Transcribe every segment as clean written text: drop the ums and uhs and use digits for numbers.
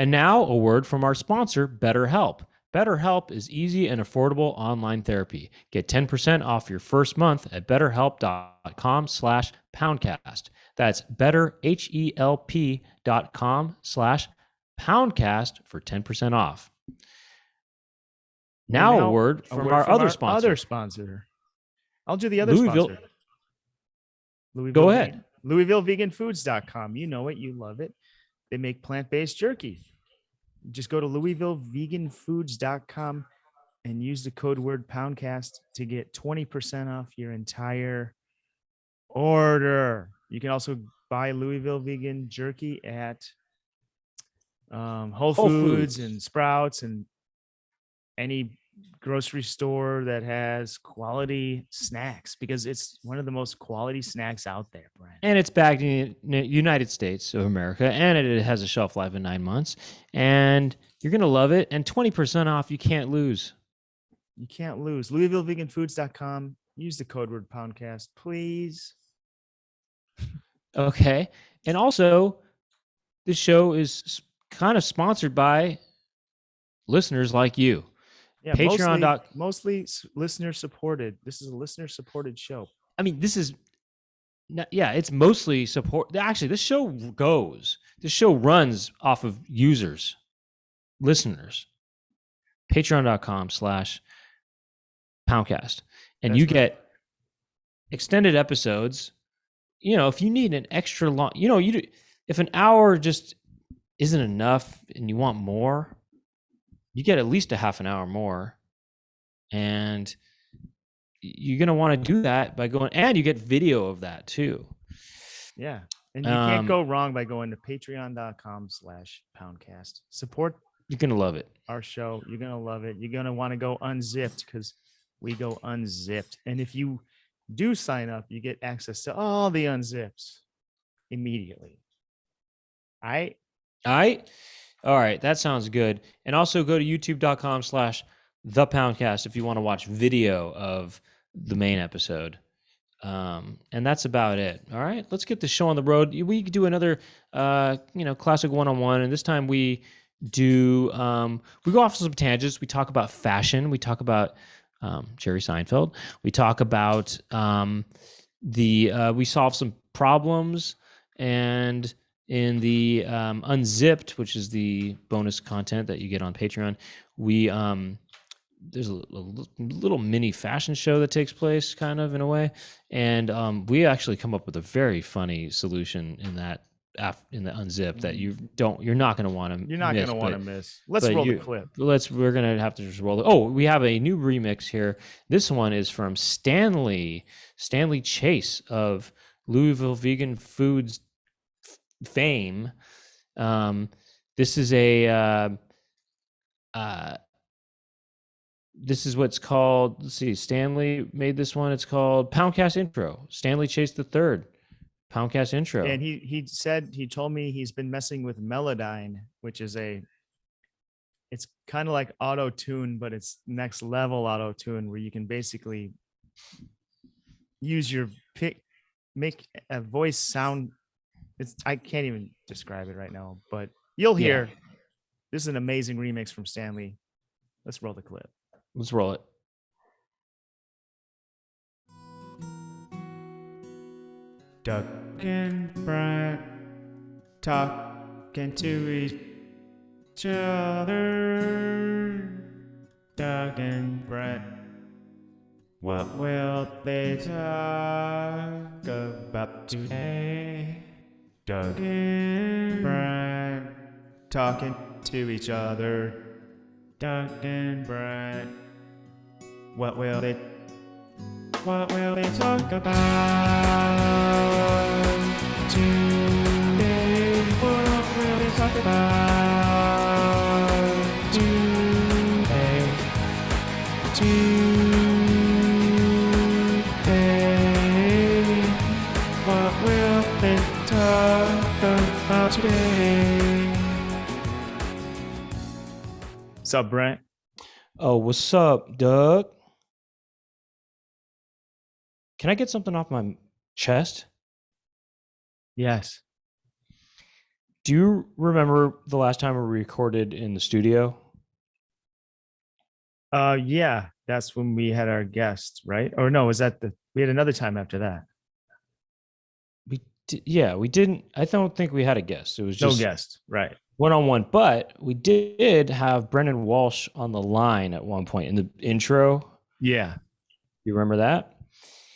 And now a word from our sponsor, BetterHelp. BetterHelp is easy and affordable online therapy. Get 10% off your first month at betterhelp.com/poundcast. That's betterhelp.com/poundcast for 10% off. Now a word from our other sponsor. I'll do the other Louisville. sponsor. Go ahead. LouisvilleVeganFoods.com. You know it. You love it. They make plant-based jerky. Just go to LouisvilleVeganFoods.com and use the code word Poundcast to get 20% off your entire order. You can also buy Louisville Vegan Jerky at Whole Foods and Sprouts and any grocery store that has quality snacks, because it's one of the most quality snacks out there, Brent. And it's bagged in the United States of America, and it has a shelf life of 9 months. And you're going to love it. And 20% off, you can't lose. You can't lose. LouisvilleVeganFoods.com. Use the code word Poundcast, please. Okay. And also, this show is kind of sponsored by listeners like you. Yeah, Patreon. Mostly listener supported. This is a listener supported show. I mean, it's mostly support. Actually, this show runs off of users, listeners. Patreon.com/Poundcast. And you get extended episodes. You know, if you need an extra long, if an hour just isn't enough and you want more, you get at least a half an hour more. And you're going to want to do that by going, and you get video of that too. Yeah. And you can't go wrong by going to patreon.com/Poundcast. Support. You're going to love it. Our show. You're going to love it. You're going to want to go unzipped because we go unzipped. And if you do sign up, you get access to all the unzips immediately. All right. All right. That sounds good. And also go to youtube.com/thepoundcast if you want to watch video of the main episode. And that's about it. All right. Let's get the show on the road. We could do another, classic one-on-one. And this time we go off some tangents. We talk about fashion. We talk about Jerry Seinfeld. We talk about we solve some problems, and in the Unzipped, which is the bonus content that you get on Patreon, we there's a little mini fashion show that takes place, kind of in a way, and we actually come up with a very funny solution in that in the Unzipped that you're not going to want to. You're not going to want to miss. Let's roll the clip. We're going to have to just roll it. Oh, we have a new remix here. This one is from Stanley Chase of Louisville Vegan Foods fame. This is this is what's called, let's see, Stanley made this one. It's called Poundcast Intro. Stanley Chase III. Poundcast Intro. And he told me he's been messing with Melodyne, which is it's kind of like auto-tune, but it's next level auto-tune where you can basically use your pick, make a voice sound. I can't even describe it right now, but you'll hear. Yeah. This is an amazing remix from Stanley. Let's roll the clip. Let's roll it. Doug and Brent talking to each other. Doug and Brent, what will they talk about today? Doug and Brent talking to each other. Doug and Brent, what will they talk about today? What will they talk about today? What will they talk about today? What's up, Brent? Oh, what's up, Doug? Can I get something off my chest? Yes. Do you remember the last time we recorded in the studio? Yeah, that's when we had our guest, right? Or no, was that we had another time after that? Yeah, we didn't. I don't think we had a guest. It was No just guest, right? one on one. But we did have Brendan Walsh on the line at one point in the intro. Yeah. You remember that?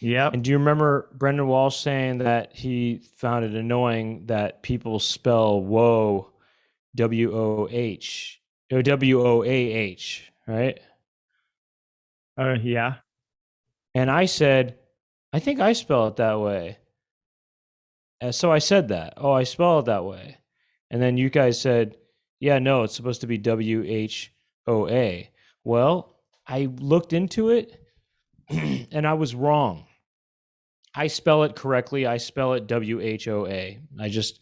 Yep. And do you remember Brendan Walsh saying that he found it annoying that people spell "whoa" WOH or WOAH, right? Yeah. And I said, I think I spell it that way. And so I said that. Oh, I spell it that way. And then you guys said, yeah, no, it's supposed to be WHOA. Well, I looked into it and I was wrong. I spell it correctly. I spell it WHOA. I just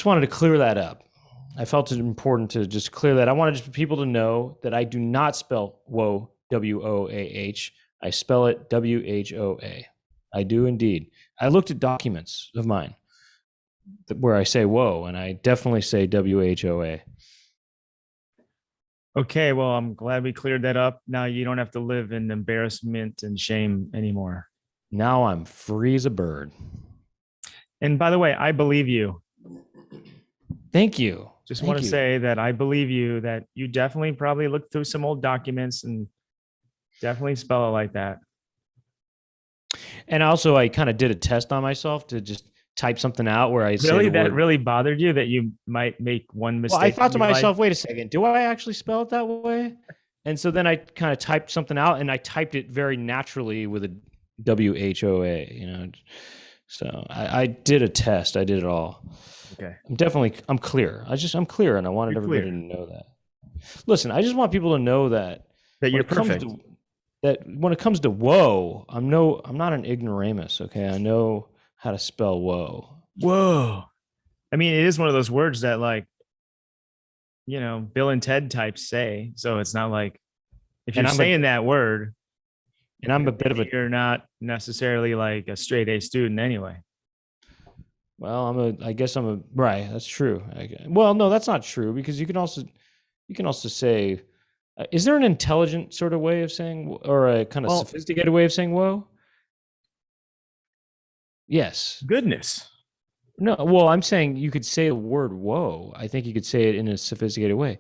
wanted to clear that up. I felt it important to just clear that. I wanted people to know that I do not spell whoa, WOAH. I spell it WHOA. I do indeed. I looked at documents of mine where I say whoa, and I definitely say WHOA. Okay, well, I'm glad we cleared that up. Now you don't have to live in embarrassment and shame anymore. Now I'm free as a bird. And by the way, I believe you. Thank you. Just Thank want to you. say that I believe you, that you definitely probably looked through some old documents and definitely spell it like that. And also, I kind of did a test on myself to just type something out where I say Really, the that word. really bothered you that you might make one Well, I mistake thought in to your life? myself, wait a second, do I actually spell it that way? And so then I kind of typed something out, and I typed it very naturally with a WHOA. So I did a test. I did it all. Okay. I'm clear. I'm clear, and I wanted You're everybody clear. to know that. Listen, I just want people to know that That when you're it comes perfect. to when it comes to whoa, I'm not an ignoramus. Okay, I know how to spell whoa. Whoa. I mean, it is one of those words that like, Bill and Ted types say. So it's not like if you're And saying that word, I'm a then bit of maybe a you're not necessarily like a straight A student anyway. well, I guess I'm a right. That's true. Well, no, that's not true because you can also say, is there an intelligent sort of way of saying or a kind of Well, sophisticated way of saying whoa? Yes. goodness. No. Well, I'm saying you could say the word whoa. I think you could say it in a sophisticated way.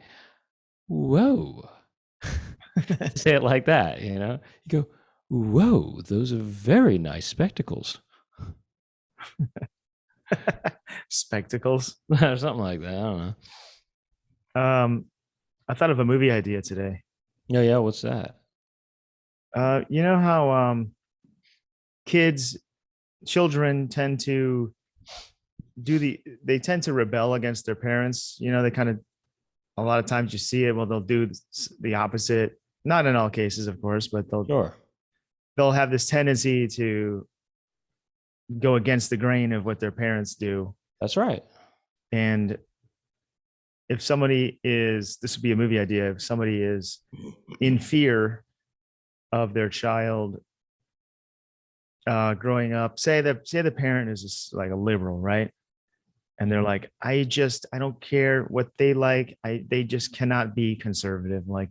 Whoa. Say it like that. You go, whoa. Those are very nice spectacles. Spectacles. Or something like that. I don't know. Um, I thought of a movie idea today. Yeah, yeah. What's that? You know how kids, children tend to they tend to rebel against their parents. They kind of a lot of times you see it. Well, they'll do the opposite. Not in all cases, of course, but Sure. they'll have this tendency to go against the grain of what their parents do. That's right. And if somebody is, this would be a movie idea. If somebody is in fear of their child growing up, say the parent is just like a liberal, right? And they're like, I don't care what they like. They just cannot be conservative. Like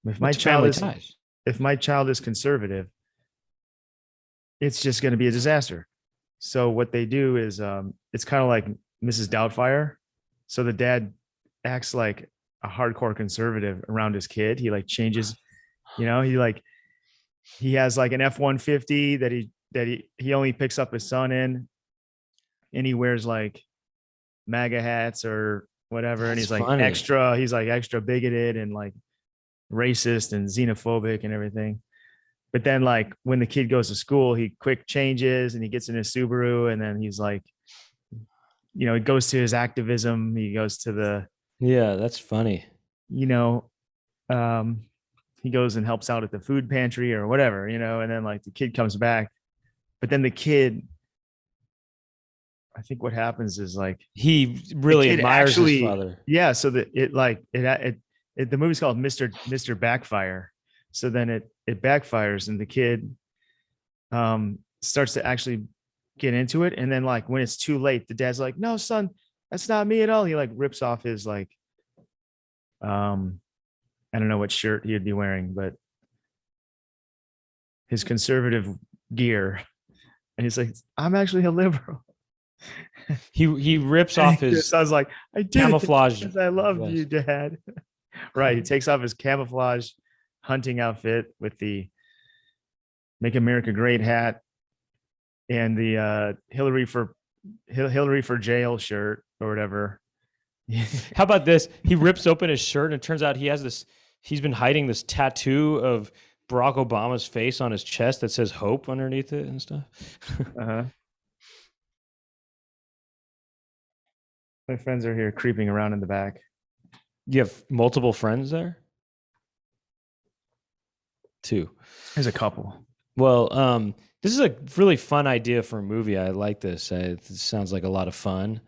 if my It's child family is ties. if my child is conservative, it's just going to be a disaster. So what they do is it's kind of like Mrs. Doubtfire. So the dad acts like a hardcore conservative around his kid. He like changes, he has like an F-150 that he only picks up his son in, and he wears like MAGA hats or whatever, and That's he's like funny. extra bigoted and like racist and xenophobic and everything. But then like when the kid goes to school, he quick changes and he gets in his Subaru, and then he's like, he goes to his activism. He goes to Yeah, that's funny. you know, um, he goes and helps out at the food pantry or whatever, and then like the kid comes back. But then the kid, I think what happens is like He the really kid admires his actually, father. yeah. So that the movie's called Mr. Backfire. So then it backfires, and the kid starts to actually get into it. And then like when it's too late, the dad's like, no, son, that's not me at all. He like rips off his like, I don't know what shirt he'd be wearing, but his conservative gear. And he's like, I'm actually a liberal. He rips And off he just, his I was like, I did it camouflage because I loved you, vest. Dad. Right. He takes off his camouflage hunting outfit with the Make America Great hat and the Hillary for jail shirt or whatever. How about this? He rips open his shirt and it turns out he has this. He's been hiding this tattoo of Barack Obama's face on his chest that says "Hope" underneath it and stuff. Uh-huh. My friends are here creeping around in the back. You have multiple friends there? Two. There's a couple. Well, this is a really fun idea for a movie. I like this. It sounds like a lot of fun.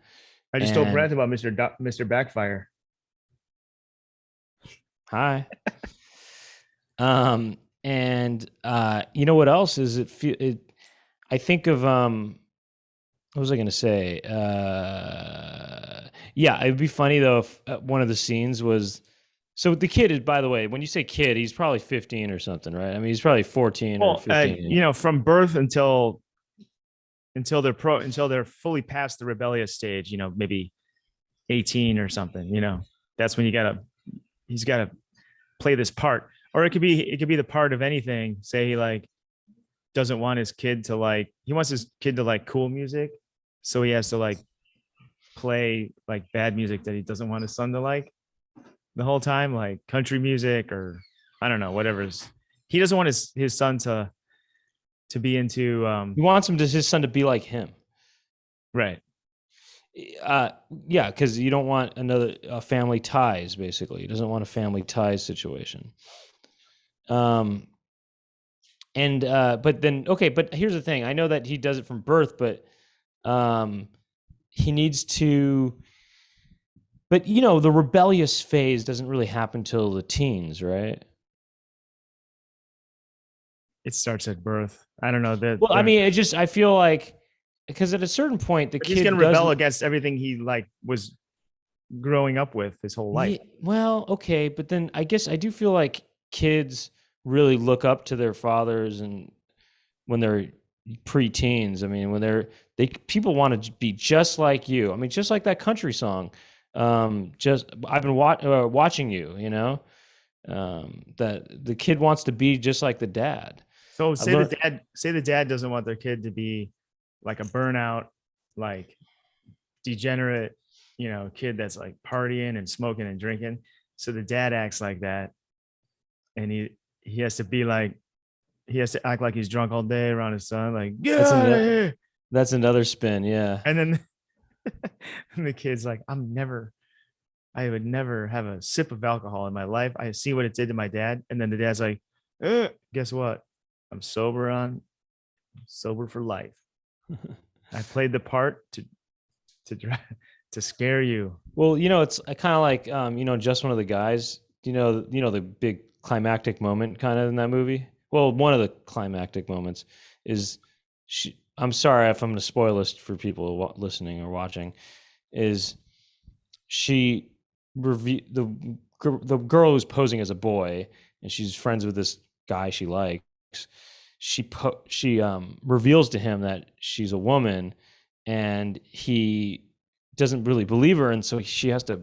I just told Brent about Mr. Backfire. Hi. And you know what else is it? I think of what was I going to say? Yeah, it'd be funny though if one of the scenes was. So the kid is, by the way, when you say kid, he's probably 15 or something, right? I mean, he's probably 14 or 15. From birth until they're fully past the rebellious stage, maybe 18 or something, that's when he's gotta play this part. Or it could be the part of anything. Say he like doesn't want his kid to like, he wants his kid to like cool music. So he has to like play like bad music that he doesn't want his son to like the whole time, like country music or I don't know, whatever. He doesn't want his son to be into He wants his son to be like him. Right. Yeah, because you don't want another family ties, basically. He doesn't want a family ties situation. But here's the thing. I know that he does it from birth, but he needs to. But the rebellious phase doesn't really happen till the teens, right? It starts at birth. I don't know that. Well, I mean, I feel like because at a certain point, the kid he's gonna rebel against everything he like was growing up with his whole life. Yeah, well, okay, but then I guess I do feel like kids really look up to their fathers, and when they're pre-teens, I mean, when people want to be just like you. I mean, just like that country song. I've been watching you. That the kid wants to be just like the dad. So say the dad doesn't want their kid to be like a burnout, like degenerate, kid that's like partying and smoking and drinking. So the dad acts like that, and he has to act like he's drunk all day around his son, like get out of here. That's another spin, yeah. And then and the kid's like, I would never have a sip of alcohol in my life. I see what it did to my dad. And then the dad's like, guess what? I'm sober for life. I played the part to scare you. Well, it's kind of like, just one of the guys, the big climactic moment kind of in that movie. Well, one of the climactic moments is I'm sorry if I'm going to spoil this for people listening or watching, is the girl who's posing as a boy and she's friends with this guy she likes. She reveals to him that she's a woman, and he doesn't really believe her, and so she has to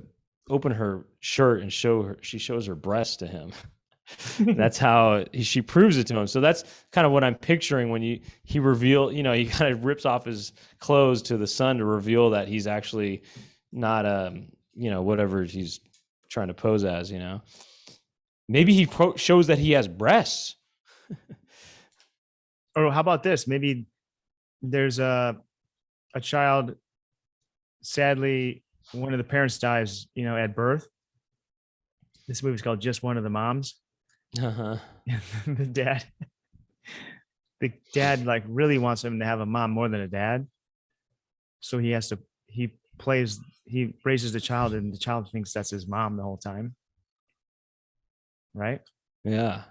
open her shirt and she shows her breasts to him. That's how she proves it to him. So that's kind of what I'm picturing when he he kind of rips off his clothes to the son to reveal that he's actually not whatever he's trying to pose as. Maybe he shows that he has breasts. Or how about this? Maybe there's a child, sadly, one of the parents dies, at birth. This movie's called Just One of the Moms. Uh-huh. the dad like really wants him to have a mom more than a dad. So he raises the child, and the child thinks that's his mom the whole time. Right? Yeah.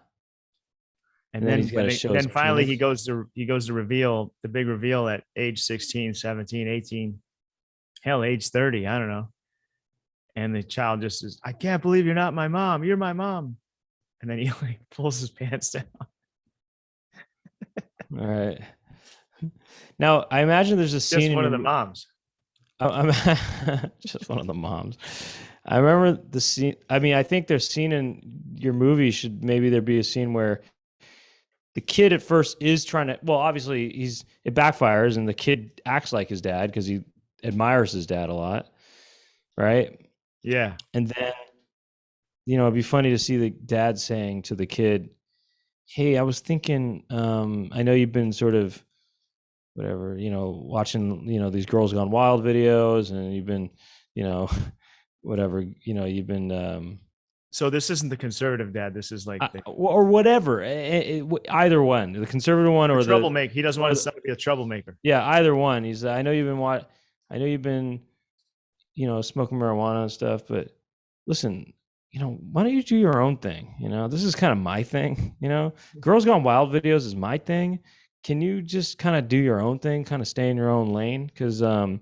And then finally he goes to reveal the big reveal at age 16, 17, 18. hell, age 30, I don't know. And the child just is, I can't believe you're not my mom. You're my mom. And then he like pulls his pants down. All right. Now, I imagine there's a scene Just in one your of the moms. I'm just one of the moms. I remember the scene. I mean, I think there's scene in your movie should maybe there be a scene where the kid at first is trying to. Well, obviously it backfires, and the kid acts like his dad because he admires his dad a lot, right? Yeah. And then it'd be funny to see the dad saying to the kid, "Hey, I was thinking. I know you've been sort of whatever, watching these Girls Gone Wild videos, and you've been, you know." Whatever you've been So this isn't the conservative dad. This is like or whatever, either one, the conservative one the or the troublemaker. He doesn't want his son to be a troublemaker. yeah, either one. He's I know you've been I know you've been smoking marijuana and stuff, but listen, why don't you do your own thing? This is kind of my thing. Girls Gone Wild videos is my thing. Can you just kind of do your own thing, kind of stay in your own lane? Because and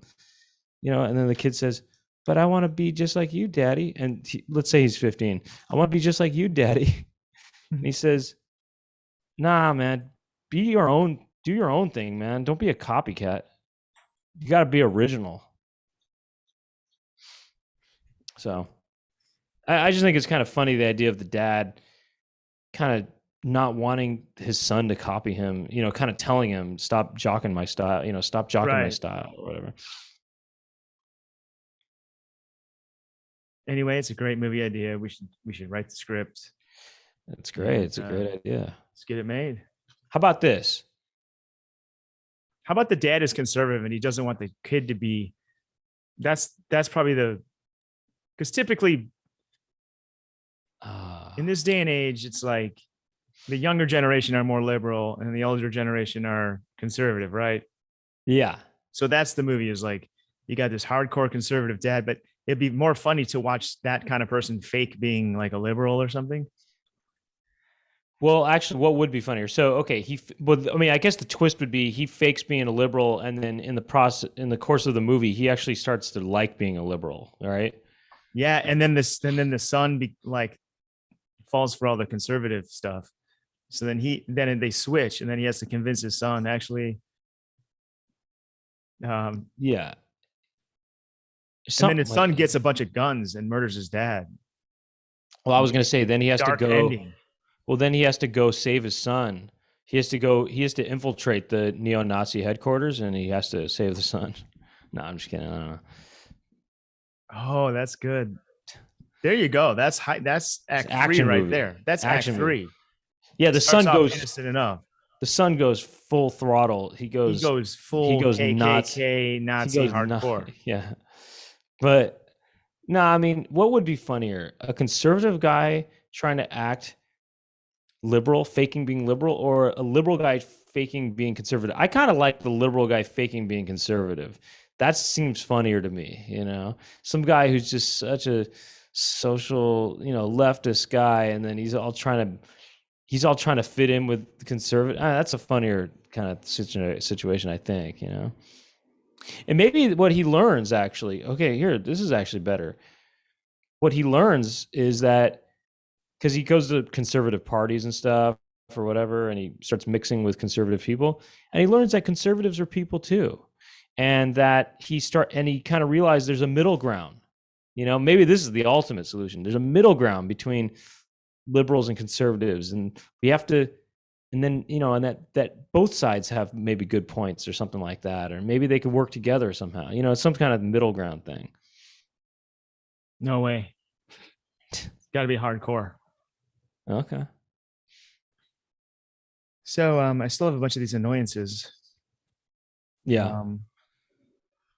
then the kid says, but I want to be just like you, daddy. And let's say he's 15. I want to be just like you, daddy. And he says, nah, man, be your own, do your own thing, man. Don't be a copycat. You got to be original. So I just think it's kind of funny, the idea of the dad kind of not wanting his son to copy him, kind of telling him, stop jocking my style, stop jocking my style or whatever. Anyway, it's a great movie idea. We should write the script. That's great. It's a great idea. Let's get it made. How about this? How about the dad is conservative and he doesn't want the kid to be? That's probably because typically in this day and age, it's like the younger generation are more liberal and the older generation are conservative, right? Yeah. So that's the movie, is like you got this hardcore conservative dad, but it'd be more funny to watch that kind of person fake being like a liberal or something. Well, actually, what would be funnier? So, okay, I mean, I guess the twist would be he fakes being a liberal, and then in the course of the movie, he actually starts to like being a liberal, right? Yeah, and then the son falls for all the conservative stuff. So then they switch, and then he has to convince his son actually. Yeah. And then his son gets a bunch of guns and murders his dad. Well, I was going to say, then he has to go. Ending. Well, then he has to go save his son. He has to infiltrate the neo-Nazi headquarters, and he has to save the son. No, I'm just kidding. I don't know. Oh, that's good. There you go. That's act 3 right movie. There. That's action act 3. Movie. Yeah, the son goes innocent enough. The son goes full throttle. He goes full. He goes KKK Nazi hardcore. Yeah, but no, I mean, what would be funnier? A conservative guy trying to act liberal, faking being liberal, or a liberal guy faking being conservative? I kind of like the liberal guy faking being conservative. That seems funnier to me, Some guy who's just such a social, leftist guy, and then he's all trying to fit in with conservative. That's a funnier kind of situation, I think, And maybe what he learns actually, this is actually better. What he learns is that, because he goes to conservative parties and stuff or whatever, and he starts mixing with conservative people, and he learns that conservatives are people too, and that he kind of realized there's a middle ground. Maybe this is the ultimate solution. There's a middle ground between liberals and conservatives, and we have to, and then and that both sides have maybe good points or something like that, or maybe they could work together somehow. It's some kind of middle ground thing. No way. It's got to be hardcore. Okay. So I still have a bunch of these annoyances. Yeah.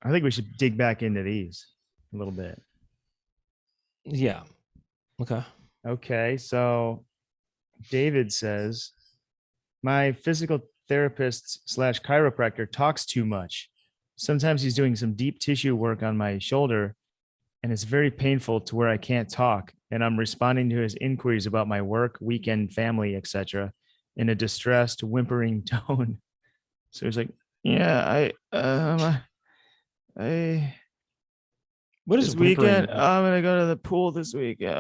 I think we should dig back into these a little bit. Yeah. Okay. Okay. So David says, my physical therapist / chiropractor talks too much. Sometimes he's doing some deep tissue work on my shoulder, and it's very painful to where I can't talk. And I'm responding to his inquiries about my work, weekend, family, etc., in a distressed, whimpering tone. So he's like, "Yeah, I What is This whimpering weekend, mean? I'm gonna go to the pool this weekend.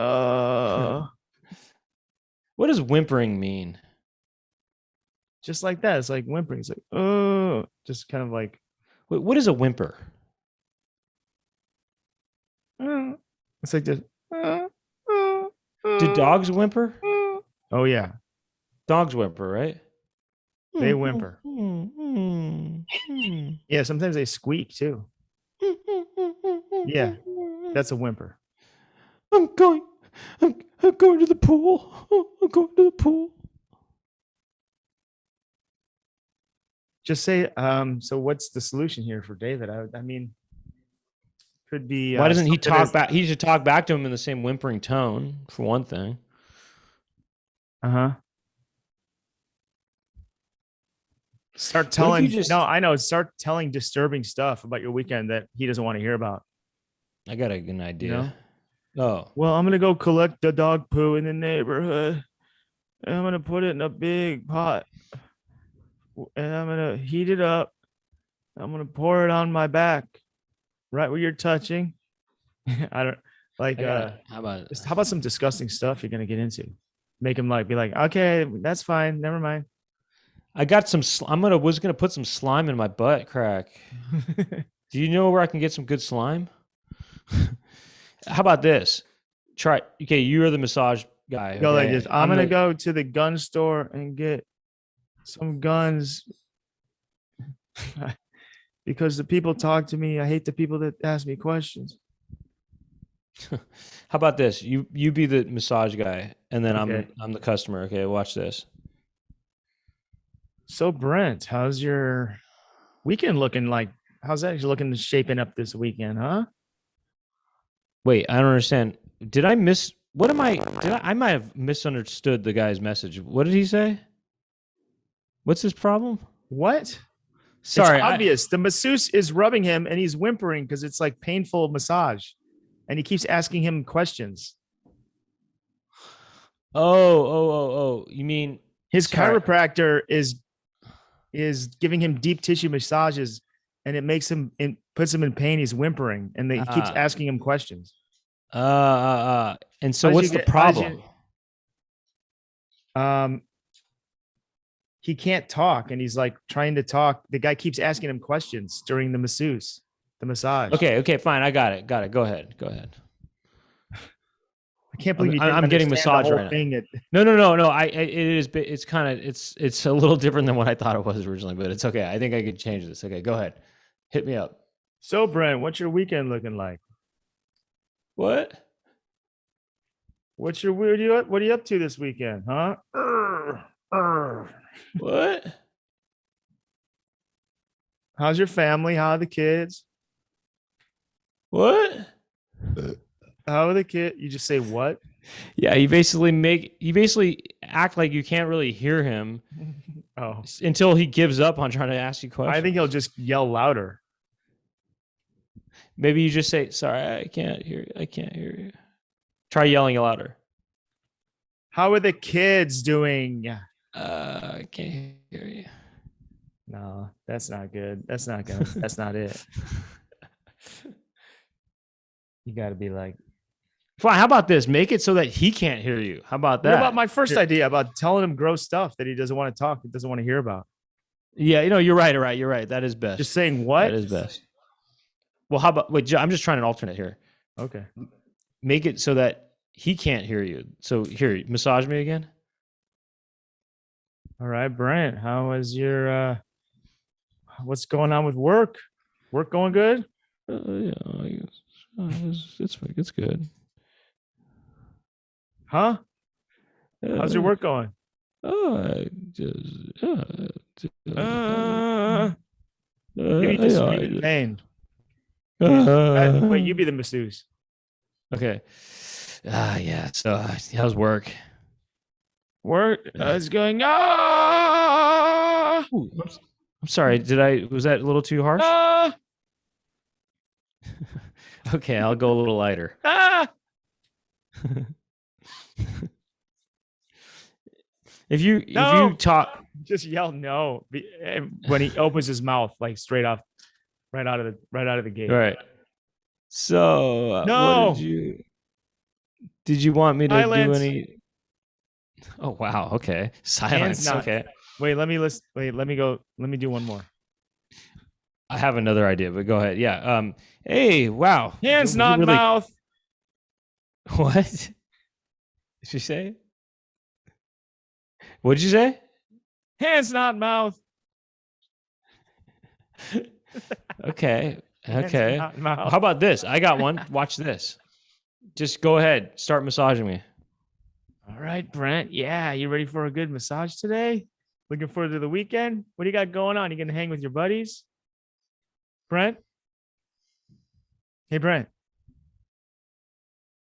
What does whimpering mean? Just like that. It's like whimpering. It's like, oh, just kind of like, Wait, what is a whimper? uh, it's like this. Uh, uh, Do uh, dogs whimper? Oh yeah, Dogs whimper, right? they whimper. Yeah, sometimes they squeak too. Yeah, that's a whimper. I'm going. I'm going to the pool. I'm going to the pool. Just say, so what's the solution here for David? I mean, could be Why doesn't he something talk as back? He should talk back to him in the same whimpering tone, for one thing. uh-huh. Start What if you telling no, just? I know, start telling disturbing stuff about your weekend that he doesn't want to hear about, I got a good you idea. know? Oh, Well, I'm gonna go collect the dog poo in the neighborhood. And I'm gonna put it in a big pot. And I'm gonna heat it up. I'm gonna pour it on my back, right where you're touching. I don't like I got. How about? just how about some disgusting stuff you're gonna get into? Make him like be like, okay, that's fine, never mind. I got some. Was gonna put some slime in my butt crack. Do you know where I can get some good slime? How about this? Try. Okay, you're the massage guy. Go like Okay, this. I'm gonna go to the gun store and get some guns because the people talk to me. I hate the people that ask me questions. How about this? You be the massage guy, and then Okay. I'm the customer. Okay, watch this. So Brent, how's your weekend looking like? How's that looking shaping up this weekend, huh? Wait, I don't understand. Did I miss? What am I? Did I might have misunderstood the guy's message. What did he say? What's his problem? What? It's Sorry, I. obvious. The masseuse is rubbing him and he's whimpering because it's like painful massage. And he keeps asking him questions. Oh. You mean? His Sorry. chiropractor is giving him deep tissue massages and it makes him it puts him in pain. He's whimpering and he keeps asking him questions. And so How did what's you the get how did problem? you he can't talk and he's like trying to talk. The guy keeps asking him questions during the massage. Okay, fine. I got it. Go ahead. I can't I'm, believe you didn't I'm getting understand the massage whole right now. thing. No. It is. It's kind of. It's a little different than what I thought it was originally, but it's okay. I think I could change this. Okay, go ahead. Hit me up. So Brent, what's your weekend looking like? What? What's your what are you up to this weekend, huh? What? How's your family? How are the kids? What? How are the kids? You just say what? Yeah, you basically act like you can't really hear him Oh, until he gives up on trying to ask you questions. I think he'll just yell louder. Maybe you just say, "Sorry, I can't hear you. I can't hear you." Try yelling louder. How are the kids doing? I can't hear you. No, that's not good. That's not gonna. That's not it. You got to be like. Fine. How about this? Make it so that he can't hear you. How about that? What about my first idea about telling him gross stuff that he doesn't want to talk, he doesn't want to hear about? Yeah, you're right. You're right. That is best. Just saying what? That is best. Well, how about wait? I'm just trying an alternate here. Okay. Make it so that he can't hear you. So here, massage me again. All right, Brent. How is your what's going on with work? Work going good? Yeah, it's good. Huh? How's your work going? Maybe just scream in pain. Wait, you be the masseuse. Okay. Yeah. So how's work? Work is going. Ooh, I'm sorry. Was that a little too harsh? Okay, I'll go a little lighter. If you talk, just yell no when he opens his mouth, like straight off, right out of the gate. Right. So, what No. did you want me to do Silence. any? Oh, wow. Okay. Hands Silence. not. Okay. Wait, let me list. Wait, let me go. Let me do one more. I have another idea, but go ahead. Yeah. Hey, wow. Hands You not really, mouth. what did you say? What did you say? Hands not mouth. Okay. Hands Okay. not mouth. How about this? I got one. Watch this. Just go ahead. Start massaging me. All right, Brent. Yeah, you ready for a good massage today? Looking forward to the weekend? What do you got going on? You gonna hang with your buddies? Brent? Hey, Brent.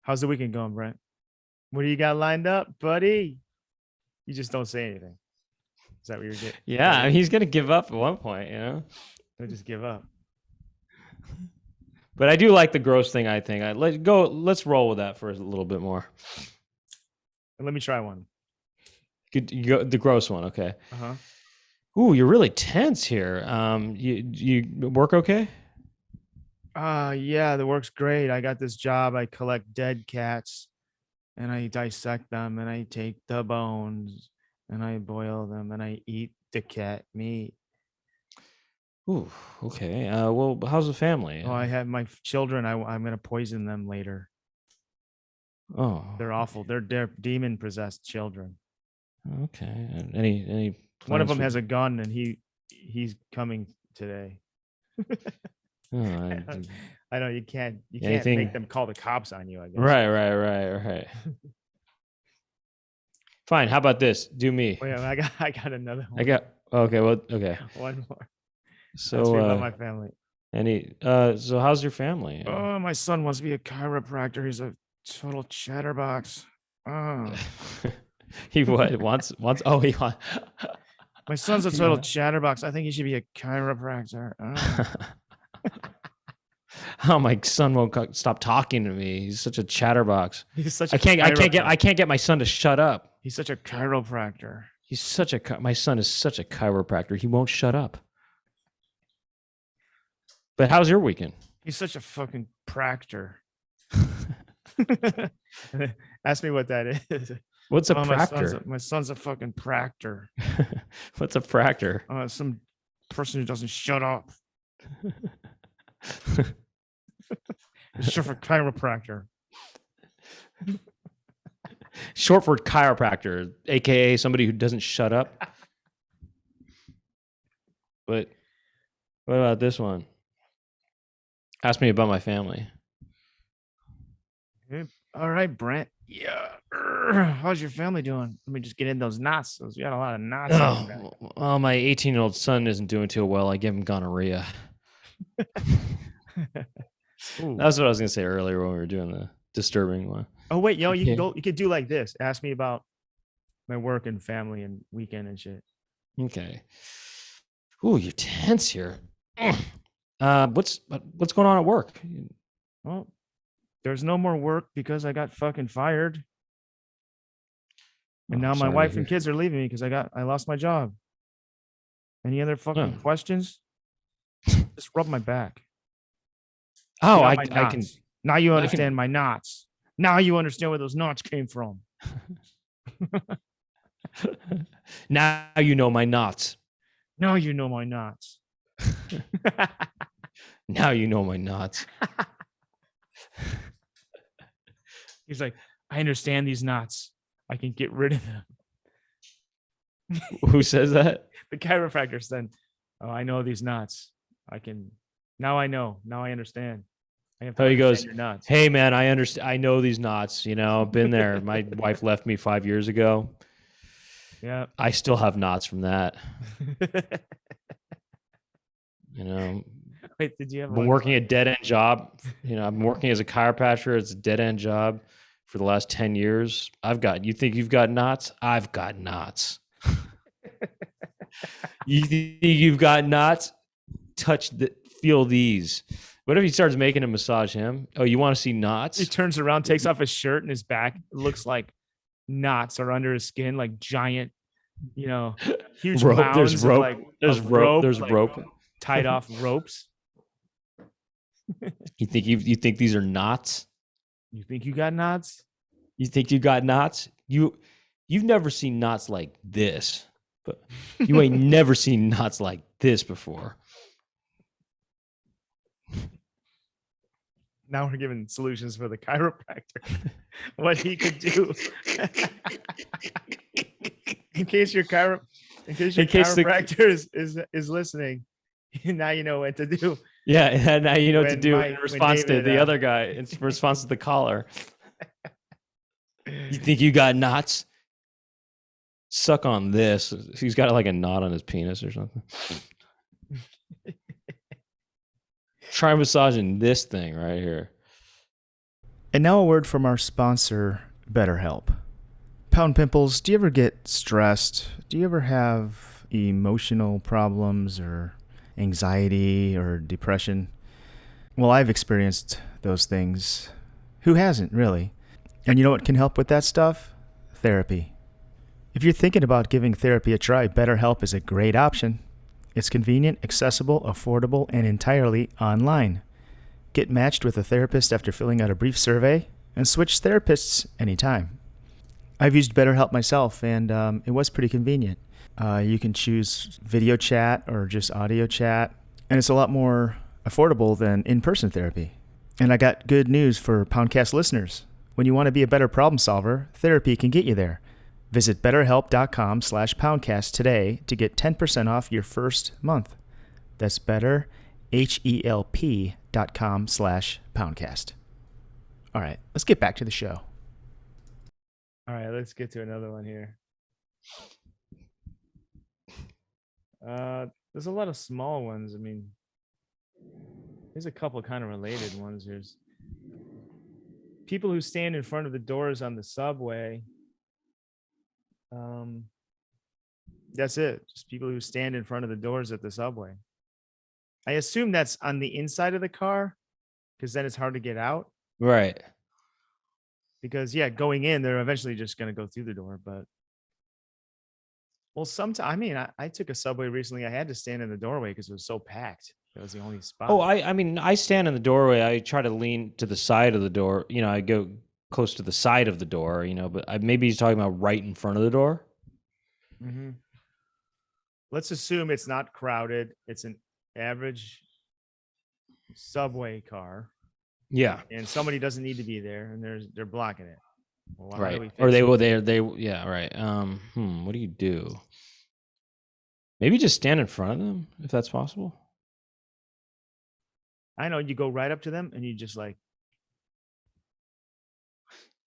How's the weekend going, Brent? What do you got lined up, buddy? You just don't say anything. Is that what you're getting? Yeah, he's gonna give up at one point, you know. Don't just give up. But I do like the gross thing. I think let's roll with that for a little bit more. Let me try one. The gross one, okay. Uh-huh. Ooh, you're really tense here. You work okay? Yeah, the work's great. I got this job. I collect dead cats and I dissect them and I take the bones and I boil them and I eat the cat meat. Ooh, okay. Well, how's the family? Oh, I have my children. I'm gonna poison them later. Oh, They're awful. They're demon possessed children. okay. Any One of plans them for? has a gun and he's coming today. Oh, I know you can't anything? make them call the cops on you, I guess. Right. Fine. How about this? Do me. Wait, I got another one. Okay. Well, okay. One more. So, Ask me about my family. so how's your family? Oh, my son wants to be a chiropractor. He's a total chatterbox. Oh. He what wants? Oh, he wants. My son's a total chatterbox. I think he should be a chiropractor. Oh, my son won't stop talking to me. He's such a chatterbox. He's such. I can't get my son to shut up. He's such a chiropractor. My son is such a chiropractor. He won't shut up. But how's your weekend? He's such a fucking practor. Ask me what that is. What's a practor? My son's a fucking practor. What's a practor? Some person who doesn't shut up. Short for chiropractor. Short for chiropractor, aka somebody who doesn't shut up. But what about this one? Ask me about my family. All right, Brent. Yeah. How's your family doing? Let me just get in those knots. We got a lot of knots. Oh, well, my 18-year-old son isn't doing too well. I gave him gonorrhea. That's what I was gonna say earlier when we were doing the disturbing one. Oh wait, you could do like this. Ask me about my work and family and weekend and shit. Okay. Ooh, you're tense here. What's going on at work? Well, there's no more work because I got fucking fired. And now my wife and kids are leaving me because I lost my job. Any other fucking questions? Just rub my back. Oh, I can. Now you understand my knots. Now you understand where those knots came from. Now you know my knots. Now you know my knots. Now you know my knots. He's like, I understand these knots. I can get rid of them. Who says that? The chiropractor said, oh, I know these knots. Now I know. Now I understand. He goes, hey man, I understand. I know these knots, been there. My wife left me 5 years ago. Yeah. I still have knots from that. Wait, did you have I've been working a dead end job. I've been working as a chiropractor. It's a dead end job for the last 10 years. You think you've got knots? I've got knots. You think you've got knots? Feel these. What if he starts making him massage him? Oh, you want to see knots? He turns around, takes off his shirt, and his back looks like knots are under his skin, like giant, huge rope. mounds. There's rope. There's rope. There's rope tied off ropes. You think these are knots? You think you got knots? You think you got knots? You've never seen knots like this, but you ain't never seen knots like this before. Now we're giving solutions for the chiropractor. What he could do. in case your chiropractor is listening, now you know what to do. Yeah, and now you know what to do in when response David, to the other guy, in response to the caller. You think you got knots? Suck on this. He's got like a knot on his penis or something. Try massaging this thing right here. And now a word from our sponsor, BetterHelp. Pound Pimples, do you ever get stressed? Do you ever have emotional problems or anxiety or depression? Well, I've experienced those things. Who hasn't, really? And you know what can help with that stuff? Therapy. If you're thinking about giving therapy a try, BetterHelp is a great option. It's convenient, accessible, affordable, and entirely online. Get matched with a therapist after filling out a brief survey and switch therapists anytime. I've used BetterHelp myself, and it was pretty convenient. You can choose video chat or just audio chat, and it's a lot more affordable than in-person therapy. And I got good news for Poundcast listeners. When you want to be a better problem solver, therapy can get you there. Visit betterhelp.com/poundcast today to get 10% off your first month. That's betterhelp.com/poundcast. All right, let's get back to the show. All right, let's get to another one here. There's a lot of small ones. I mean, there's a couple kind of related ones. There's people who stand in front of the doors on the subway. That's it. Just people who stand in front of the doors at the subway. I assume that's on the inside of the car, because then it's hard to get out. Right. Because going in, they're eventually just going to go through the door. But well, sometimes, I mean, I took a subway recently. I had to stand in the doorway because it was so packed. It was the only spot. Oh, I mean, I stand in the doorway. I try to lean to the side of the door. You know, I go close to the side of the door, you know, but maybe he's talking about right in front of the door. Mm-hmm. Let's assume it's not crowded. It's an average subway car. Yeah. And somebody doesn't need to be there, and they're blocking it. Well, right. Or they yeah, right. What do you do? Maybe just stand in front of them if that's possible. I know, you go right up to them and you just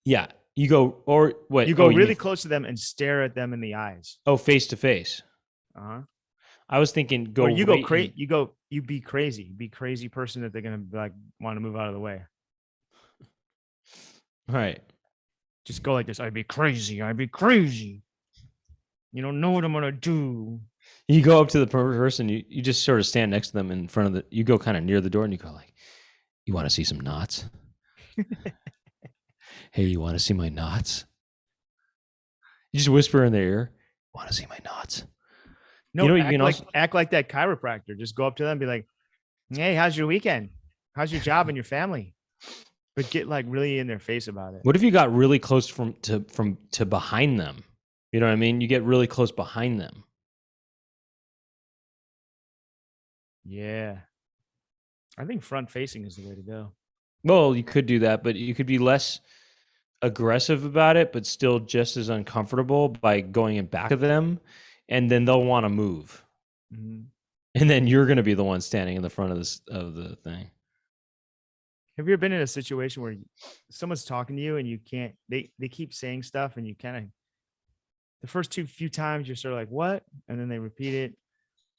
yeah, you go, or what? You go really close to them and stare at them in the eyes. Oh, face to face. Uh-huh. I was thinking go. Or you go crazy. You be crazy. Be crazy person that they're gonna want to move out of the way. Right. Just go like this. I'd be crazy. I'd be crazy. You don't know what I'm gonna do. You go up to the person. You just sort of stand next to them in front of the. You go kind of near the door and you go like, "You want to see some knots? Hey, you want to see my knots?" You just whisper in their ear, "Want to see my knots?" No, you know, act like that chiropractor. Just go up to them and be like, "Hey, how's your weekend? How's your job and your family?" But get really in their face about it. What if you got really close to behind them? You know what I mean? You get really close behind them. Yeah. I think front facing is the way to go. Well, you could do that, but you could be less aggressive about it, but still just as uncomfortable by going in back of them, and then they'll want to move. Mm-hmm. And then you're going to be the one standing in the front of the thing. Have you ever been in a situation where someone's talking to you and you can't, they keep saying stuff and you kind of, the first few times you're sort of like, what? And then they repeat it.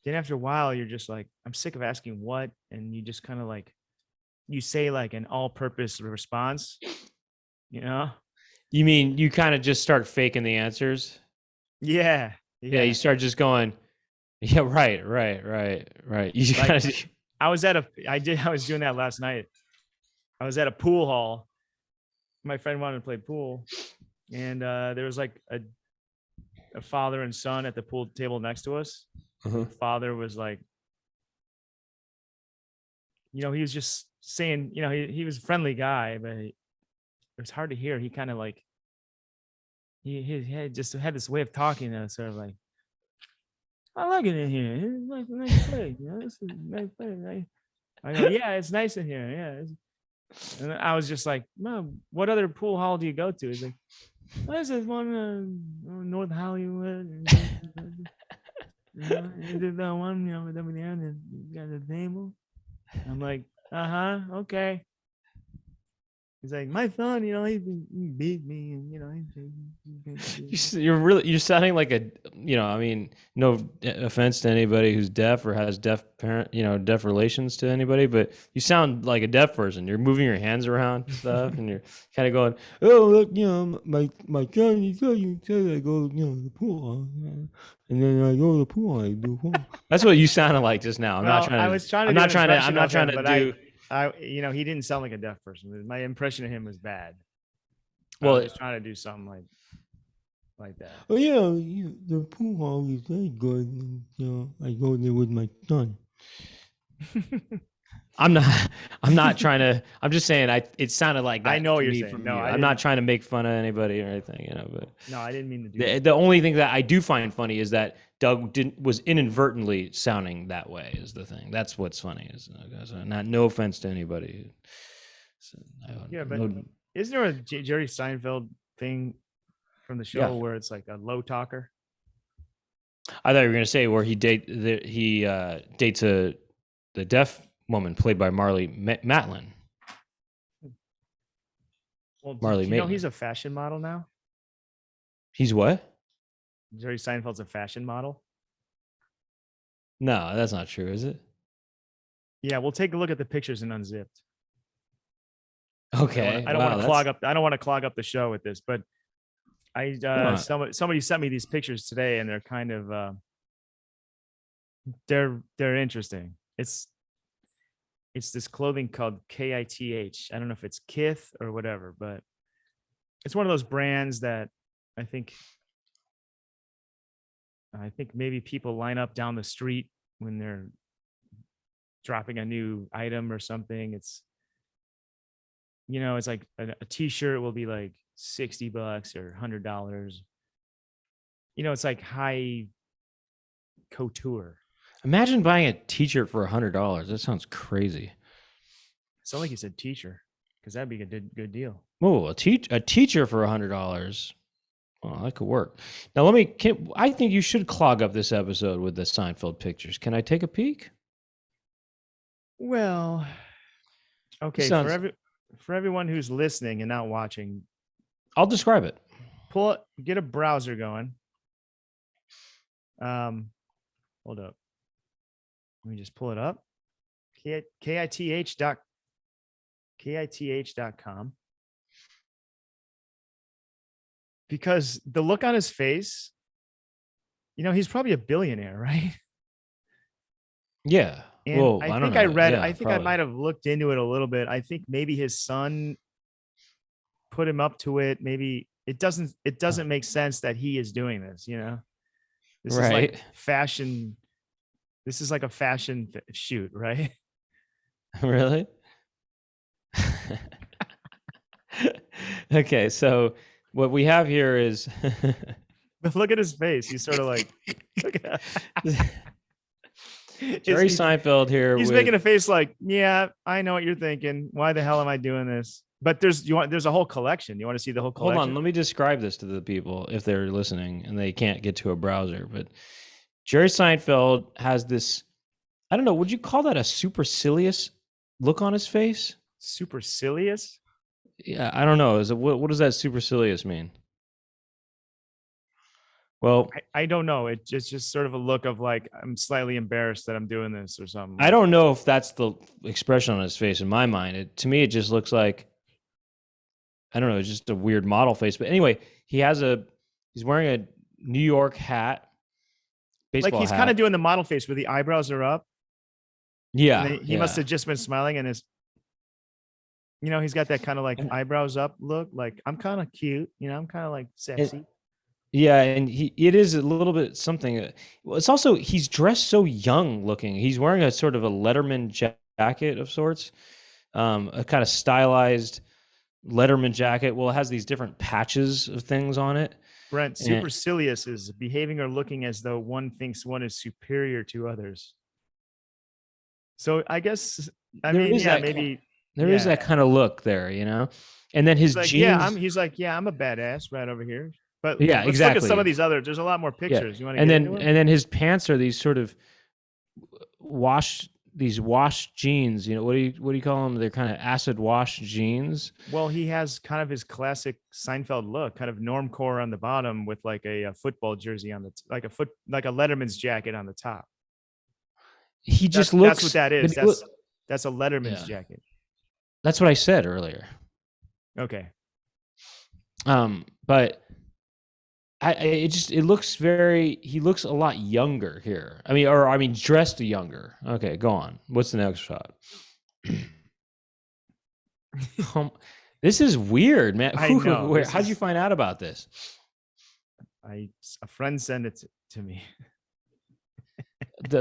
Then after a while, you're just like, I'm sick of asking what. And you just kind of you say an all-purpose response, you know? You mean you kind of just start faking the answers? Yeah. You start just going, yeah, right. You I was doing that last night. I was at a pool hall. My friend wanted to play pool, and there was a father and son at the pool table next to us. Uh-huh. The father was he was just saying, he was a friendly guy, but it was hard to hear. He kind of like he had just had this way of talking that was sort of like, I like it in here. It's nice place. This is a nice place. I go, yeah, it's nice in here. Yeah. And I was just like, Mom, what other pool hall do you go to? He's like, this is one North Hollywood. There's that one, over there, and got the table. I'm like, okay. He's like, my son, he beat me, and you're sounding like a, I mean, no offense to anybody who's deaf or has deaf deaf relations to anybody, but you sound like a deaf person. You're moving your hands around and stuff, and you're kind of going, oh look, my son, he said I go, to the pool, and then I go to the pool, I do pool. That's what you sounded like just now. I'm not trying to do. He didn't sound like a deaf person. My impression of him was bad. Well, I was trying to do something like that. Oh yeah, the pool hall is very good. And, I go there with my son. I'm not trying to. I'm just saying. It sounded like that. I know what you're saying. From no, you. I'm not trying to make fun of anybody or anything, But no, I didn't mean to do that. The only thing that I do find funny is that Doug was inadvertently sounding that way. Is the thing. That's what's funny. Is no offense to anybody. So, but isn't there a Jerry Seinfeld thing from the show where it's like a low talker? I thought you were going to say where he dates the deaf woman played by Marlee Matlin. Well, Marlee Matlin. He's a fashion model now? He's what? Jerry Seinfeld's a fashion model? No, that's not true, is it? Yeah, we'll take a look at the pictures in Unzipped. Okay. I don't want to clog up. I don't want to clog up the show with this, but somebody sent me these pictures today, and they're kind of they're interesting. It's this clothing called KITH. I don't know if it's Kith or whatever, but it's one of those brands that I think maybe people line up down the street when they're dropping a new item or something. It's it's like a t-shirt will be like $60 or $100. It's like high couture. Imagine buying a t-shirt for $100. That sounds crazy. Sound like you said teacher, because that'd be a good deal. Oh, a teacher for $100. Well, that could work. Now I think you should clog up this episode with the Seinfeld pictures. Can I take a peek? Well, okay. For everyone who's listening and not watching, I'll describe it. Get a browser going. Hold up. Let me just pull it up. KITH.com. Because the look on his face, he's probably a billionaire, right? Yeah. And well, I think I read, I think I might have looked into it a little bit. I think maybe his son put him up to it. Maybe it doesn't make sense that he is doing this, This is like fashion. This is like a fashion shoot, right? Really? Okay, so what we have here is but look at his face. He's sort of like look at Jerry Seinfeld here. He's making a face like, yeah, I know what you're thinking. Why the hell am I doing this? But there's a whole collection. You want to see the whole collection? Hold on, let me describe this to the people if they're listening and they can't get to a browser. But Jerry Seinfeld has this, I don't know, would you call that a supercilious look on his face? Supercilious? Yeah, I don't know. What does that supercilious mean? Well, I don't know. It's just sort of a look of like, I'm slightly embarrassed that I'm doing this or something. I don't know if that's the expression on his face in my mind. To me, it just looks like, I don't know, it's just a weird model face. But anyway, he's wearing a New York hat. Like he's kind of doing the model face where the eyebrows are up. Yeah. He must have just been smiling and he's got that kind of like eyebrows up look. Like, I'm kind of cute. I'm kind of like sexy. Yeah, and it is a little bit something. Well, it's also, he's dressed so young looking. He's wearing a sort of a Letterman jacket of sorts. a kind of stylized Letterman jacket. Well, it has these different patches of things on it. Brent, And supercilious is behaving or looking as though one thinks one is superior to others. So I guess, I there mean, is yeah, that maybe, there is yeah. that kind of look there, you know. And then his He's like, yeah, jeans, I'm a badass right over here. But yeah, let's look at some of exactly, these other. There's a lot more yeah. pictures. You want to And get then into them? and then his pants are these sort of washed jeans. You know, what do you call them? They're kind of acid wash jeans. Well, he has kind of his classic Seinfeld look, kind of normcore on the bottom with like a football jersey on the like a Letterman's jacket on the top. He just That's what looks, that but is. That's a Letterman's yeah, jacket. that's what I said earlier. Okay. But it looks he looks a lot younger here. I mean, dressed younger. Okay, go on. What's the next shot? This is weird, man. I know. How'd you find out about this? A friend sent it to me.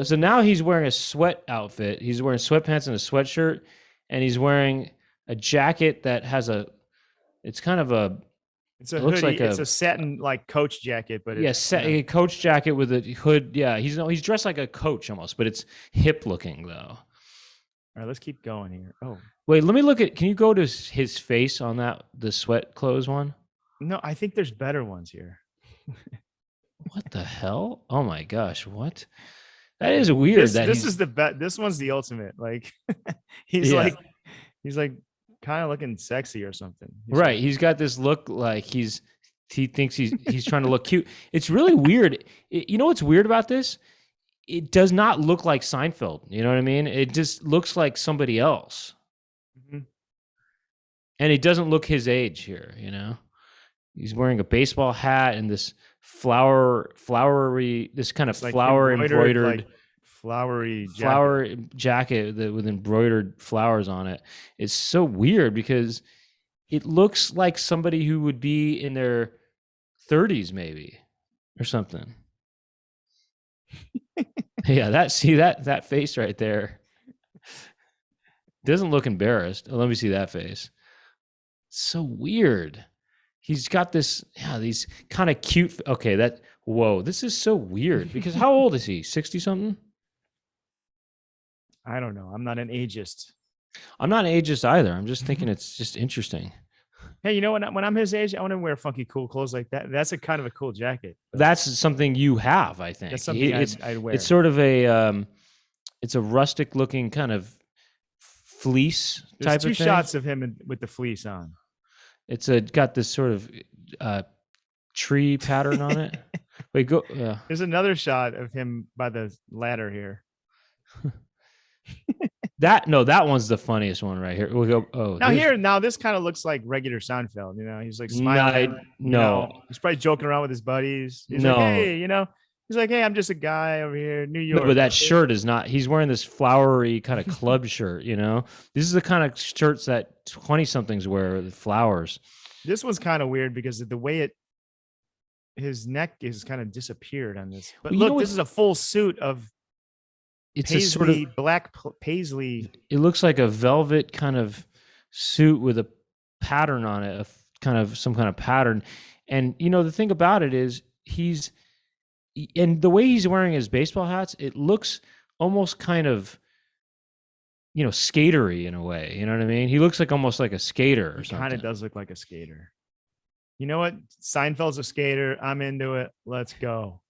So now he's wearing a sweat outfit. He's wearing sweatpants and a sweatshirt, and he's wearing a jacket that has it's kind of a, It's a it looks hoodie. like It's a satin like coach jacket, but a coach jacket with a hood. Yeah, he's dressed like a coach almost, but it's hip looking though. All right, let's keep going here. Oh, wait, let me look at. Can you go to his face on the sweat clothes one? no, I think there's better ones here. What the hell? Oh my gosh, what? That is weird. This is the best. This one's the ultimate. Like he's Yeah. like kind of looking sexy or something. Right. He's got this look like he thinks he's trying to look cute. It's really weird. You know what's weird about this? It does not look like Seinfeld. You know what I mean? It just looks like somebody else. Mm-hmm. And it doesn't look his age here, you know? He's wearing a baseball hat and this flowery, this kind of like flower embroidered like flowery jacket. flower jacket with embroidered flowers on it. It's so weird because it looks like somebody who would be in their 30s maybe or something. Yeah, that face right there doesn't look embarrassed. Oh, let me see that face. It's so weird. He's got these kind of cute. Okay, whoa, this is so weird because how old is he? 60 something? I don't know. I'm not an ageist. I'm not an ageist either. I'm just thinking it's just interesting. Hey, you know when I'm his age, I want to wear funky cool clothes like that. That's a kind of a cool jacket. That's something you have, I think. That's something I'd wear. It's sort of it's a rustic looking kind of fleece type of thing. There's two shots of him with the fleece on. It's got this sort of tree pattern on it. Wait, go. Yeah. There's another shot of him by the ladder here. That one's the funniest one right here. We'll go. Oh, now this kind of looks like regular Seinfeld. You know, he's like smiling. He's probably joking around with his buddies. He's like, hey, he's like, hey, I'm just a guy over here in New York. No, but that shirt is not. He's wearing this flowery kind of club shirt. You know, this is the kind of shirts that 20-somethings wear with flowers. This one's kind of weird because of the way his neck is kind of disappeared on this. But look, this is a full suit of. It's paisley, a sort of black paisley. It looks like a velvet kind of suit with a pattern on it, some kind of pattern. And the thing about it is and the way he's wearing his baseball hats, it looks almost kind of, skatery in a way. You know what I mean? He looks like almost like a skater or something. Kind of does look like a skater. You know what? Seinfeld's a skater. I'm into it. Let's go.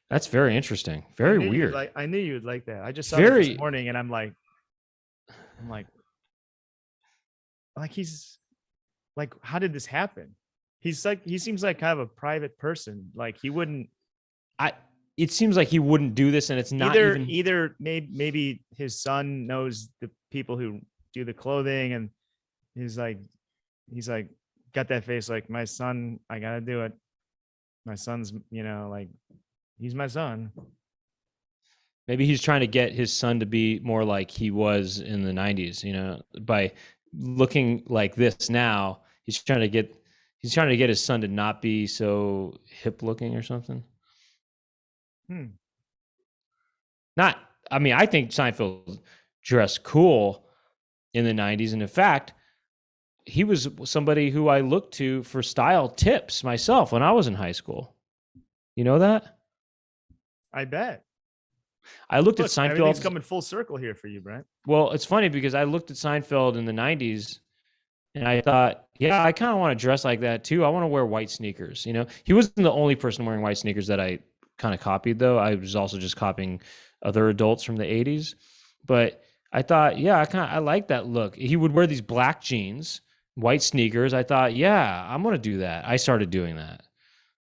That's very interesting. Very weird. I knew you'd like that. I just saw it this morning, and I'm like, he's like, how did this happen? He seems like kind of a private person. Like he wouldn't. It seems like he wouldn't do this, and it's not either maybe his son knows the people who do the clothing, and he's like got that face like my son. I gotta do it. My son's, like. He's my son. Maybe he's trying to get his son to be more like he was in the 90s, by looking like this now. He's trying to get his son to not be so hip looking or something. I think Seinfeld dress cool in the 90s. And in fact, he was somebody who I looked to for style tips myself when I was in high school. You know that? I bet. I looked at Look, everything's Seinfeld. coming full circle here for you, Brent. Well, it's funny because I looked at Seinfeld in the 90s and I thought, yeah, I kind of want to dress like that too. I want to wear white sneakers. You know, he wasn't the only person wearing white sneakers that I kind of copied, though. I was also just copying other adults from the 80s. But I thought, yeah, I like that look. He would wear these black jeans, white sneakers. I thought, yeah, I'm going to do that. I started doing that.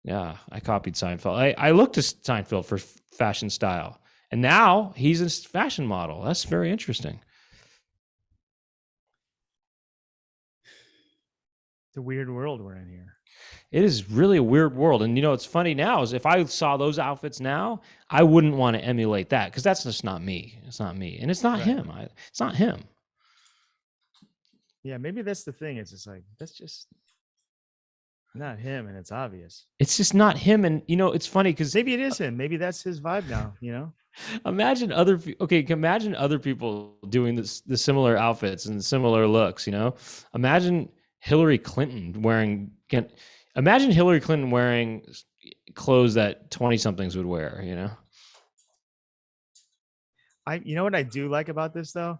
Yeah, I copied Seinfeld. I looked to Seinfeld for fashion style. And now he's a fashion model. That's very interesting. It's a weird world we're in here. It is really a weird world. And you know, it's funny now is if I saw those outfits now, I wouldn't want to emulate that because that's just not me. It's not me. And it's not Right. him. It's not him. Yeah, maybe that's the thing. It's just like, that's just not him, and it's obvious. It's just not him. And you know, it's funny because Maybe it is him. Maybe that's his vibe now, you know? imagine imagine other people doing the similar outfits and similar looks, you know? Imagine Hillary Clinton wearing clothes that 20 somethings would wear, you know? You know what I do like about this though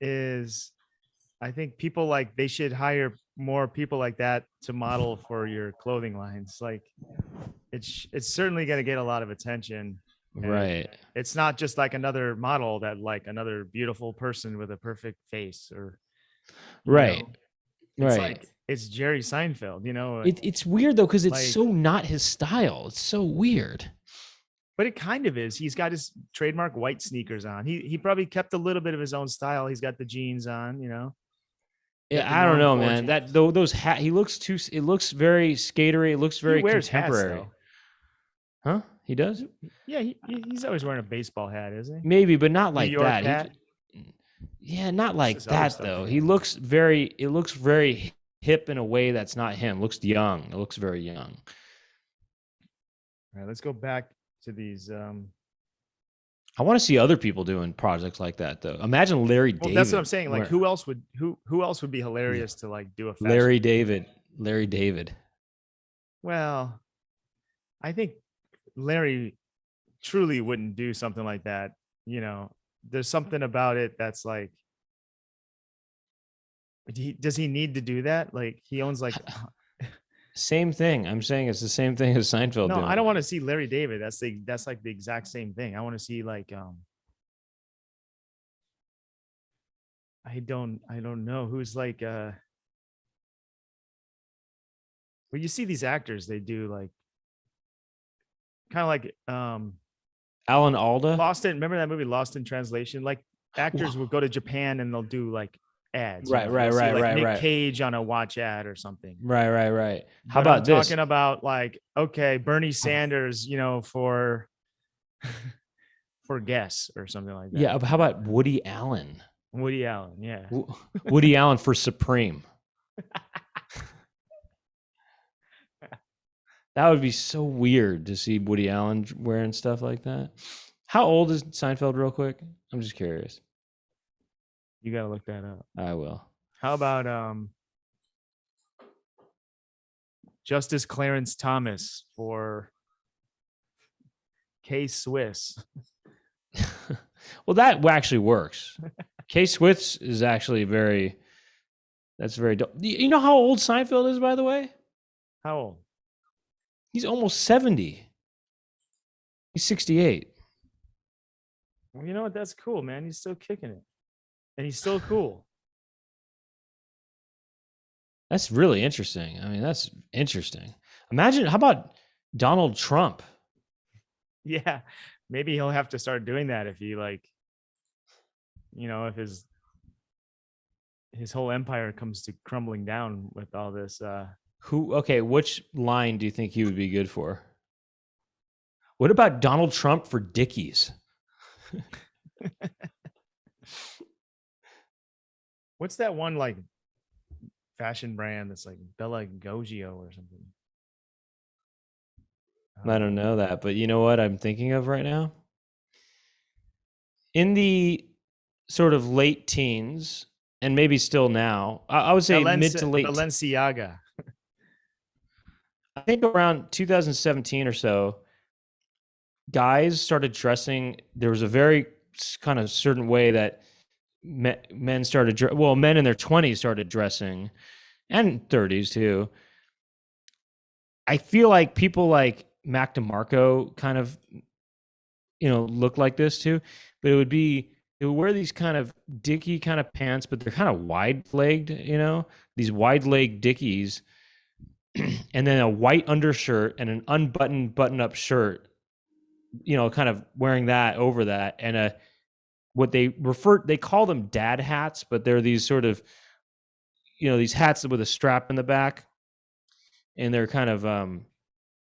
is I think people like they should hire more people like that to model for your clothing lines. Like it's certainly going to get a lot of attention. Right. It's not just like another model that like another beautiful person with a perfect face or Right. It's Right. like it's Jerry Seinfeld, you know. It's weird though because it's like- so not his style. It's so weird. But it kind of is. He's got his trademark white sneakers on. He probably kept a little bit of his own style. He's got the jeans on, you know. Yeah, I don't know, man. That those hat he looks too. It looks very skatery. It looks very He wears contemporary. hats, Huh? He does? yeah, he's always wearing a baseball hat, isn't he? Maybe, but not like York that. hat? Yeah, not like his other that stuff, though. yeah. He looks very. It looks very hip in a way that's not him. It looks young. It looks very young. All right, let's go back to these. I want to see other people doing projects like that though. Imagine Larry Well, David. that's what I'm saying. Like, wear- who else would be hilarious to like do a fashion Larry David. Larry David. Well, I think Larry truly wouldn't do something like that. You know, there's something about it that's like, does he need to do that? Like, he owns like, Same thing. I'm saying it's the same thing as Seinfeld. no, doing. I don't want to see Larry David. That's like the exact same thing. I want to see like, I don't know who's like, well, you see these actors, they do like, kind of like, Alan Alda. Lost in, remember that movie Lost in Translation? Like actors will go to Japan and they'll do like ads. Right, right, You'll see, right, like right, Nick right. Cage on a watch ad or something. Right. How But I'm about this? talking about like, okay, Bernie Sanders, you know, for Guess or something like that. Yeah. How about Woody Allen? Woody Allen, yeah. Woody Allen for Supreme. That would be so weird to see Woody Allen wearing stuff like that. How old is Seinfeld, real quick? I'm just curious. You gotta look that up. I will. How about Justice Clarence Thomas for K-Swiss? Well, that actually works. K-Swiss is actually that's very dope. You know how old Seinfeld is, by the way? How old? He's almost 70. He's 68. Well, you know what? That's cool, man. He's still kicking it. And he's still cool. That's really interesting. I mean, that's interesting. Imagine, how about Donald Trump? Yeah. Maybe he'll have to start doing that if he like, you know, if his whole empire comes to crumbling down with all this. Okay, which line do you think he would be good for? What about Donald Trump for Dickies? What's that one like fashion brand that's like Bella Gogio or something? I don't know that, but you know what I'm thinking of right now? In the sort of late teens, and maybe still now. I would say mid to late. Balenciaga. I think around 2017 or so, guys started dressing. There was a very kind of certain way that men started. Well, men in their 20s started dressing, and 30s too. I feel like people like Mac DeMarco kind of, look like this too, but it would wear these kind of dicky kind of pants, but they're kind of wide legged, these wide leg dickies, and then a white undershirt and an unbuttoned button up shirt, kind of wearing that over that, and they call them dad hats, but they're these sort of, these hats with a strap in the back, and they're kind of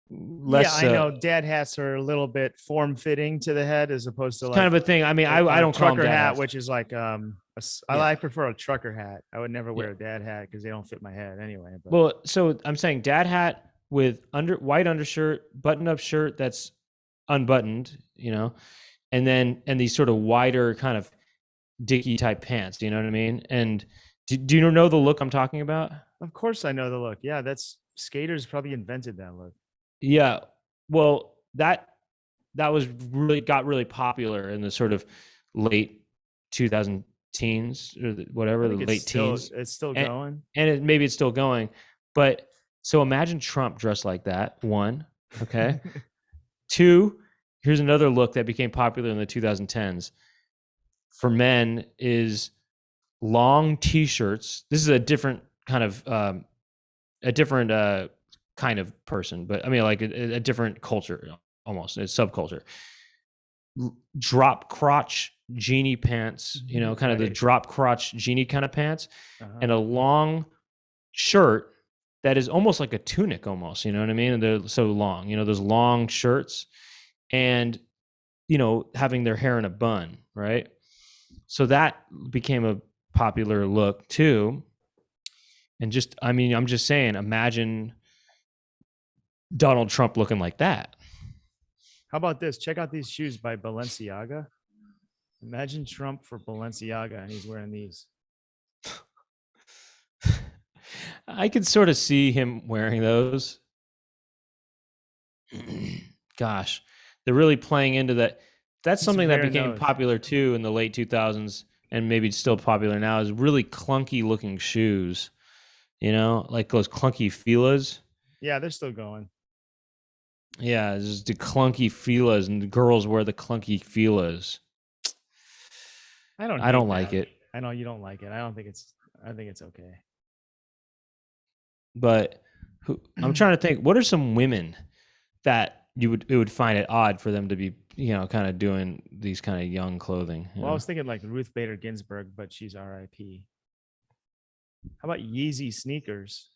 less. Yeah, I know. Dad hats are a little bit form fitting to the head as opposed to like kind of a thing. I mean, I don't call them trucker dad hat, hats. which is like I prefer a trucker hat. I would never wear a dad hat because they don't fit my head anyway. But. Well, so I'm saying dad hat with white undershirt, button up shirt that's unbuttoned, and these sort of wider kind of dicky type pants. You know what I mean? And do you know the look I'm talking about? Of course, I know the look. Yeah, that's skaters probably invented that look. Yeah. Well, that was got really popular in the sort of late 2000 teens or whatever, the late teens. It's still going. And maybe it's still going. But so imagine Trump dressed like that. One, okay. Two, here's another look that became popular in the 2010s for men is long t-shirts. This is a different kind of kind of person, but I mean like a different culture, almost a subculture. Drop crotch genie pants, kind of the drop crotch genie kind of pants, and a long shirt that is almost like a tunic, almost, you know what I mean? And they're so long, those long shirts, and having their hair in a bun, right? So that became a popular look too. And I'm just saying, imagine Donald Trump looking like that. How about this? Check out these shoes by Balenciaga. Imagine Trump for Balenciaga, and he's wearing these. I could sort of see him wearing those. Gosh, they're really playing into that. That's something that became popular too in the late 2000s, and maybe it's still popular now, is really clunky looking shoes. Like those clunky Filas. Yeah, they're still going. Yeah, it's just the clunky Filas, and the girls wear the clunky Filas. I don't like it. I know you don't like it. I think it's okay. But I'm trying to think, what are some women that it would find it odd for them to be, kind of doing these kind of young clothing? Well, I was thinking like Ruth Bader Ginsburg, but she's R.I.P. How about Yeezy sneakers?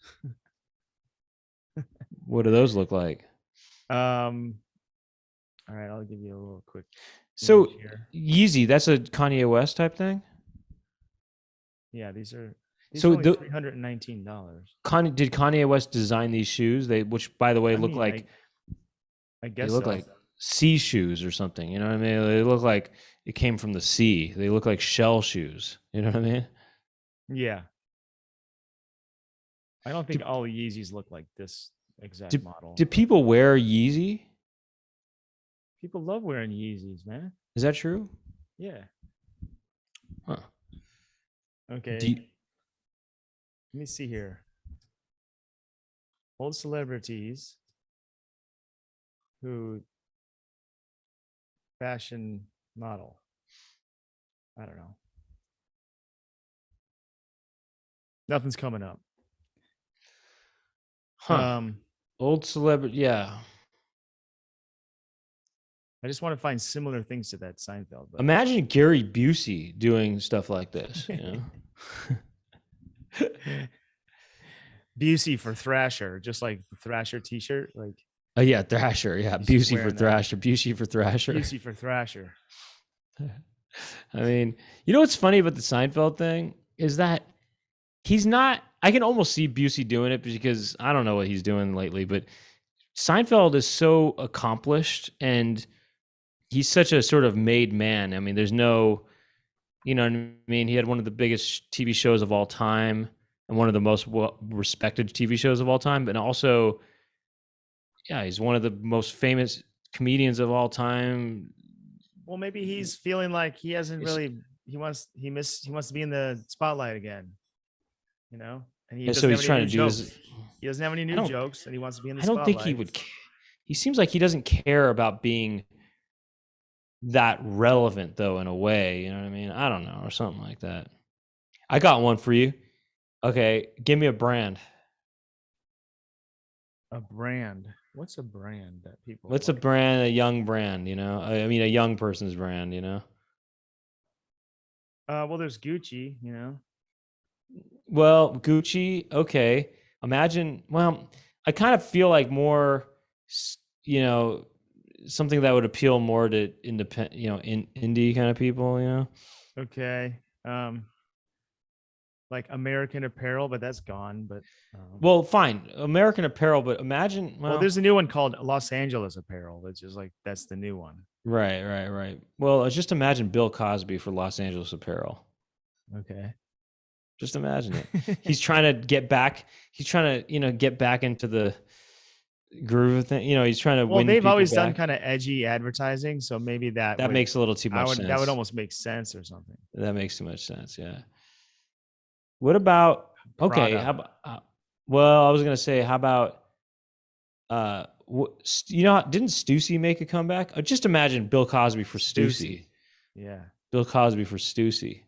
What do those look like? All right, I'll give you a little quick. So Yeezy, that's a Kanye West type thing? Yeah, these are so only $319. Did Kanye West design these shoes? Which by the way look like, I guess they look like sea shoes or something. You know what I mean? They look like it came from the sea. They look like shell shoes. You know what I mean? Yeah. I don't think all Yeezys look like this exact model. Do people wear Yeezy? People love wearing Yeezys, man. Is that true? Yeah. Huh. Okay. Let me see here. Old celebrities who fashion model. I don't know. Nothing's coming up. Huh. Old celebrity, yeah. I just want to find similar things to that Seinfeld. But. Imagine Gary Busey doing stuff like this. Busey for Thrasher, just like the Thrasher T-shirt, like. Oh yeah, Thrasher. Yeah, Busey for Thrasher. Busey for Thrasher. Busey for Thrasher. I mean, what's funny about the Seinfeld thing is that he's not. I can almost see Busey doing it because I don't know what he's doing lately, but Seinfeld is so accomplished and he's such a sort of made man. I mean, there's no, You know what I mean? He had one of the biggest TV shows of all time and one of the most respected TV shows of all time. And also, yeah, he's one of the most famous comedians of all time. Well, maybe he's feeling like he hasn't It's, really. He wants to be in the spotlight again. You know, and he and so doesn't have he's any trying new to do this. jokes. He doesn't have any I new don't, jokes, and he wants to be in the I don't think he spotlight. would. He seems like he doesn't care about being that relevant, though, in a way. You know what I mean? I don't know, or something like that. I got one for you. Okay, give me a brand. A brand. What's a brand that people What's a like? brand? A young brand, you know? I mean, a young person's brand, you know? Well, there's Gucci. You know. Well, Gucci, okay. Imagine, well, I kind of feel like more, you know, something that would appeal more to independent, you know, indie kind of people, you know? Okay. Like American Apparel, but that's gone. But Well, fine, American Apparel, but imagine, well, well, there's a new one called Los Angeles Apparel, which is like that's the new one. right. Well, just imagine Bill Cosby for Los Angeles Apparel. Okay. Just imagine it. He's trying to get back. He's trying to, you know, get back into the groove of thing. You know, he's trying to Well, win they've people always done back. kind of edgy advertising, so maybe That makes a little too much that would sense. almost make sense or something. That makes too much sense. Yeah. What about okay? How Prada. about? Well, I was gonna say, how about? You know, didn't Stussy make a comeback? Just imagine Bill Cosby for Stussy. Stussy. Yeah. Bill Cosby for Stussy.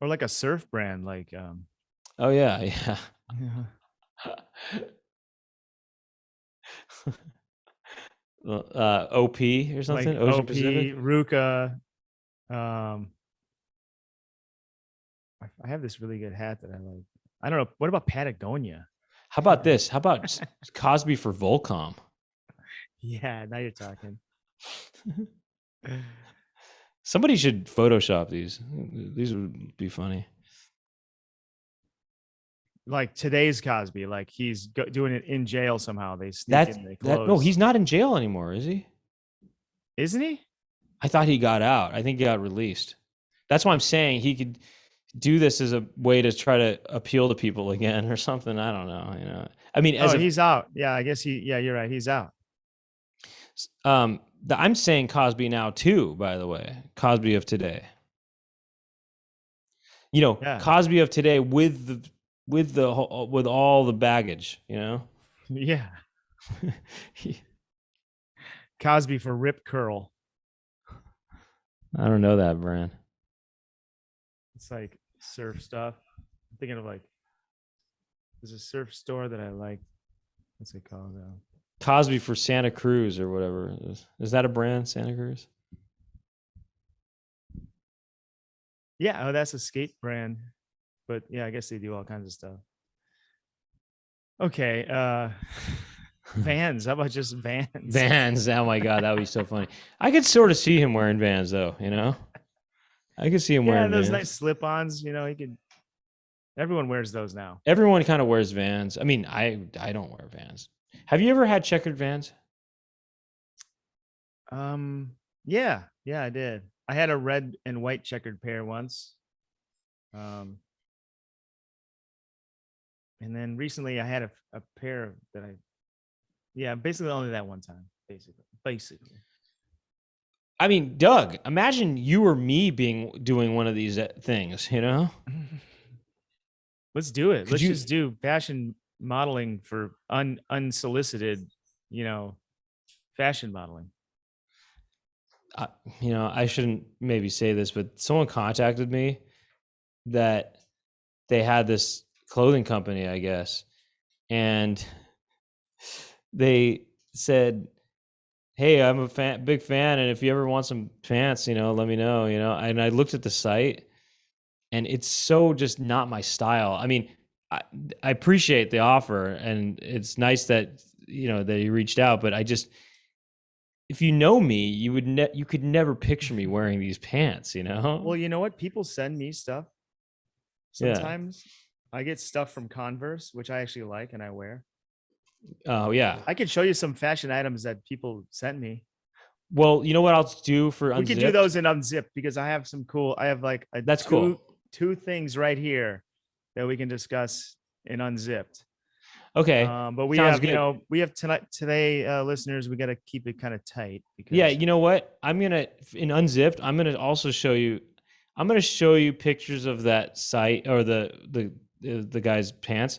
Or like a surf brand, like Oh yeah, yeah. OP or something. like Ocean OP, Pacific. Ruka. I have this really good hat that I like. I don't know. What about Patagonia? How about this? How about Cosby for Volcom? Yeah, now you're talking. Somebody should Photoshop these. These would be funny. Like today's Cosby, like he's doing it in jail somehow. They sneak in the clothes. No, he's not in jail anymore, is he? Isn't he? I thought he got out. I think he got released. That's why I'm saying he could do this as a way to try to appeal to people again or something. I don't know. You know, I mean, He's out. Yeah, I guess Yeah, you're right. He's out. I'm saying Cosby now too. By the way, Cosby of today. You know, Yeah. Cosby of today with all the baggage. You know. Yeah. Cosby for Rip Curl. I don't know that brand. It's like surf stuff. I'm thinking of like there's a surf store that I like. What's it called? Cosby for Santa Cruz or whatever. Is that a brand, Santa Cruz? Yeah, that's a skate brand. But yeah, I guess they do all kinds of stuff. Okay. Vans. How about just Vans? Vans. Oh my God, that would be so funny. I could sort of see him wearing Vans though, you know? I could see him wearing those Vans. nice slip-ons, you know, everyone wears those now. Everyone kind of wears Vans. I mean, I don't wear Vans. Have you ever had checkered Vans? Yeah, I did. I had a red and white checkered pair once. And then recently I had a pair that basically only that one time, basically. I mean, Doug, imagine you or me doing one of these things, you know? Let's do it. Let's you just do fashion modeling for unsolicited, you know, fashion modeling. You know, I shouldn't maybe say this, but someone contacted me that they had this clothing company, I guess, and they said, "Hey, I'm a big fan, and if you ever want some pants, you know, let me know." You know, and I looked at the site, and it's so just not my style. I mean, I appreciate the offer, and it's nice that you know that you reached out, but I just, if you know me, you could never picture me wearing these pants, you know? Well, you know what? People send me stuff. Sometimes I get stuff from Converse, which I actually like and I wear. Oh yeah. I could show you some fashion items that people sent me. Well, you know what I'll do for We could do unzipped? those in unzipped because I have some cool. I have like a That's cool. two things right here that we can discuss in unzipped. Okay. But we Sounds have, good. we have today, listeners. We got to keep it kind of tight Yeah, because you know what? In unzipped, I'm gonna also show you. I'm gonna show you pictures of that site or the guy's pants,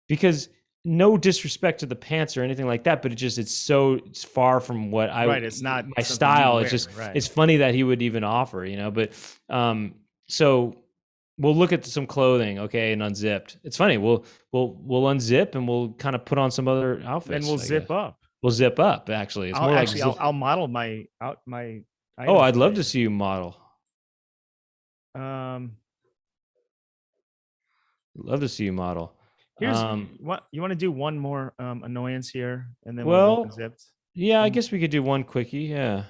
because no disrespect to the pants or anything like that, but it's far from what right, it's not my something you'd style. wear, right? It's funny that he would even offer, but so we'll look at some clothing, okay, and unzipped. It's funny. We'll unzip and we'll kind of put on some other Then outfits, we'll I guess. zip up. We'll zip up, actually. It's I'll more like actually zip. I'll model my Oh, item I'd for love to you. see you model. Um, Love to see you model. here's what you want to do. One more annoyance here, and then we'll go Well, unzipped. yeah, I Um, guess we could do one quickie. Yeah.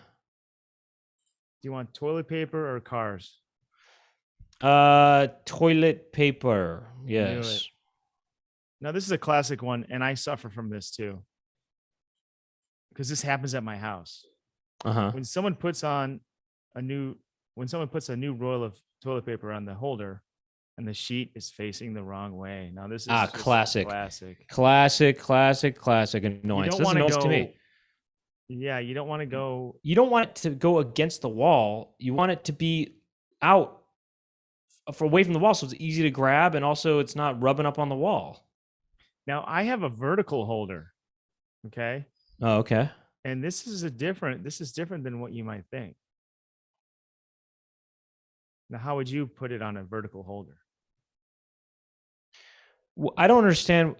do you want toilet paper or cars? Toilet paper. I knew it. Yes. Now this is a classic one, and I suffer from this too because this happens at my house. Uh-huh. When someone puts on a new when someone puts a new roll of toilet paper on the holder and the sheet is facing the wrong way. Now this is just Classic. classic. Classic You annoyance. don't That's want to annoyance to me. go. Yeah, you don't want to go. You don't want it to go against the wall. You want it to be out away from the wall so it's easy to grab, and also it's not rubbing up on the wall. Now I have a vertical holder, okay, Oh, okay. and this is different than what you might think. Now, how would you put it on a vertical holder? Well, I don't understand.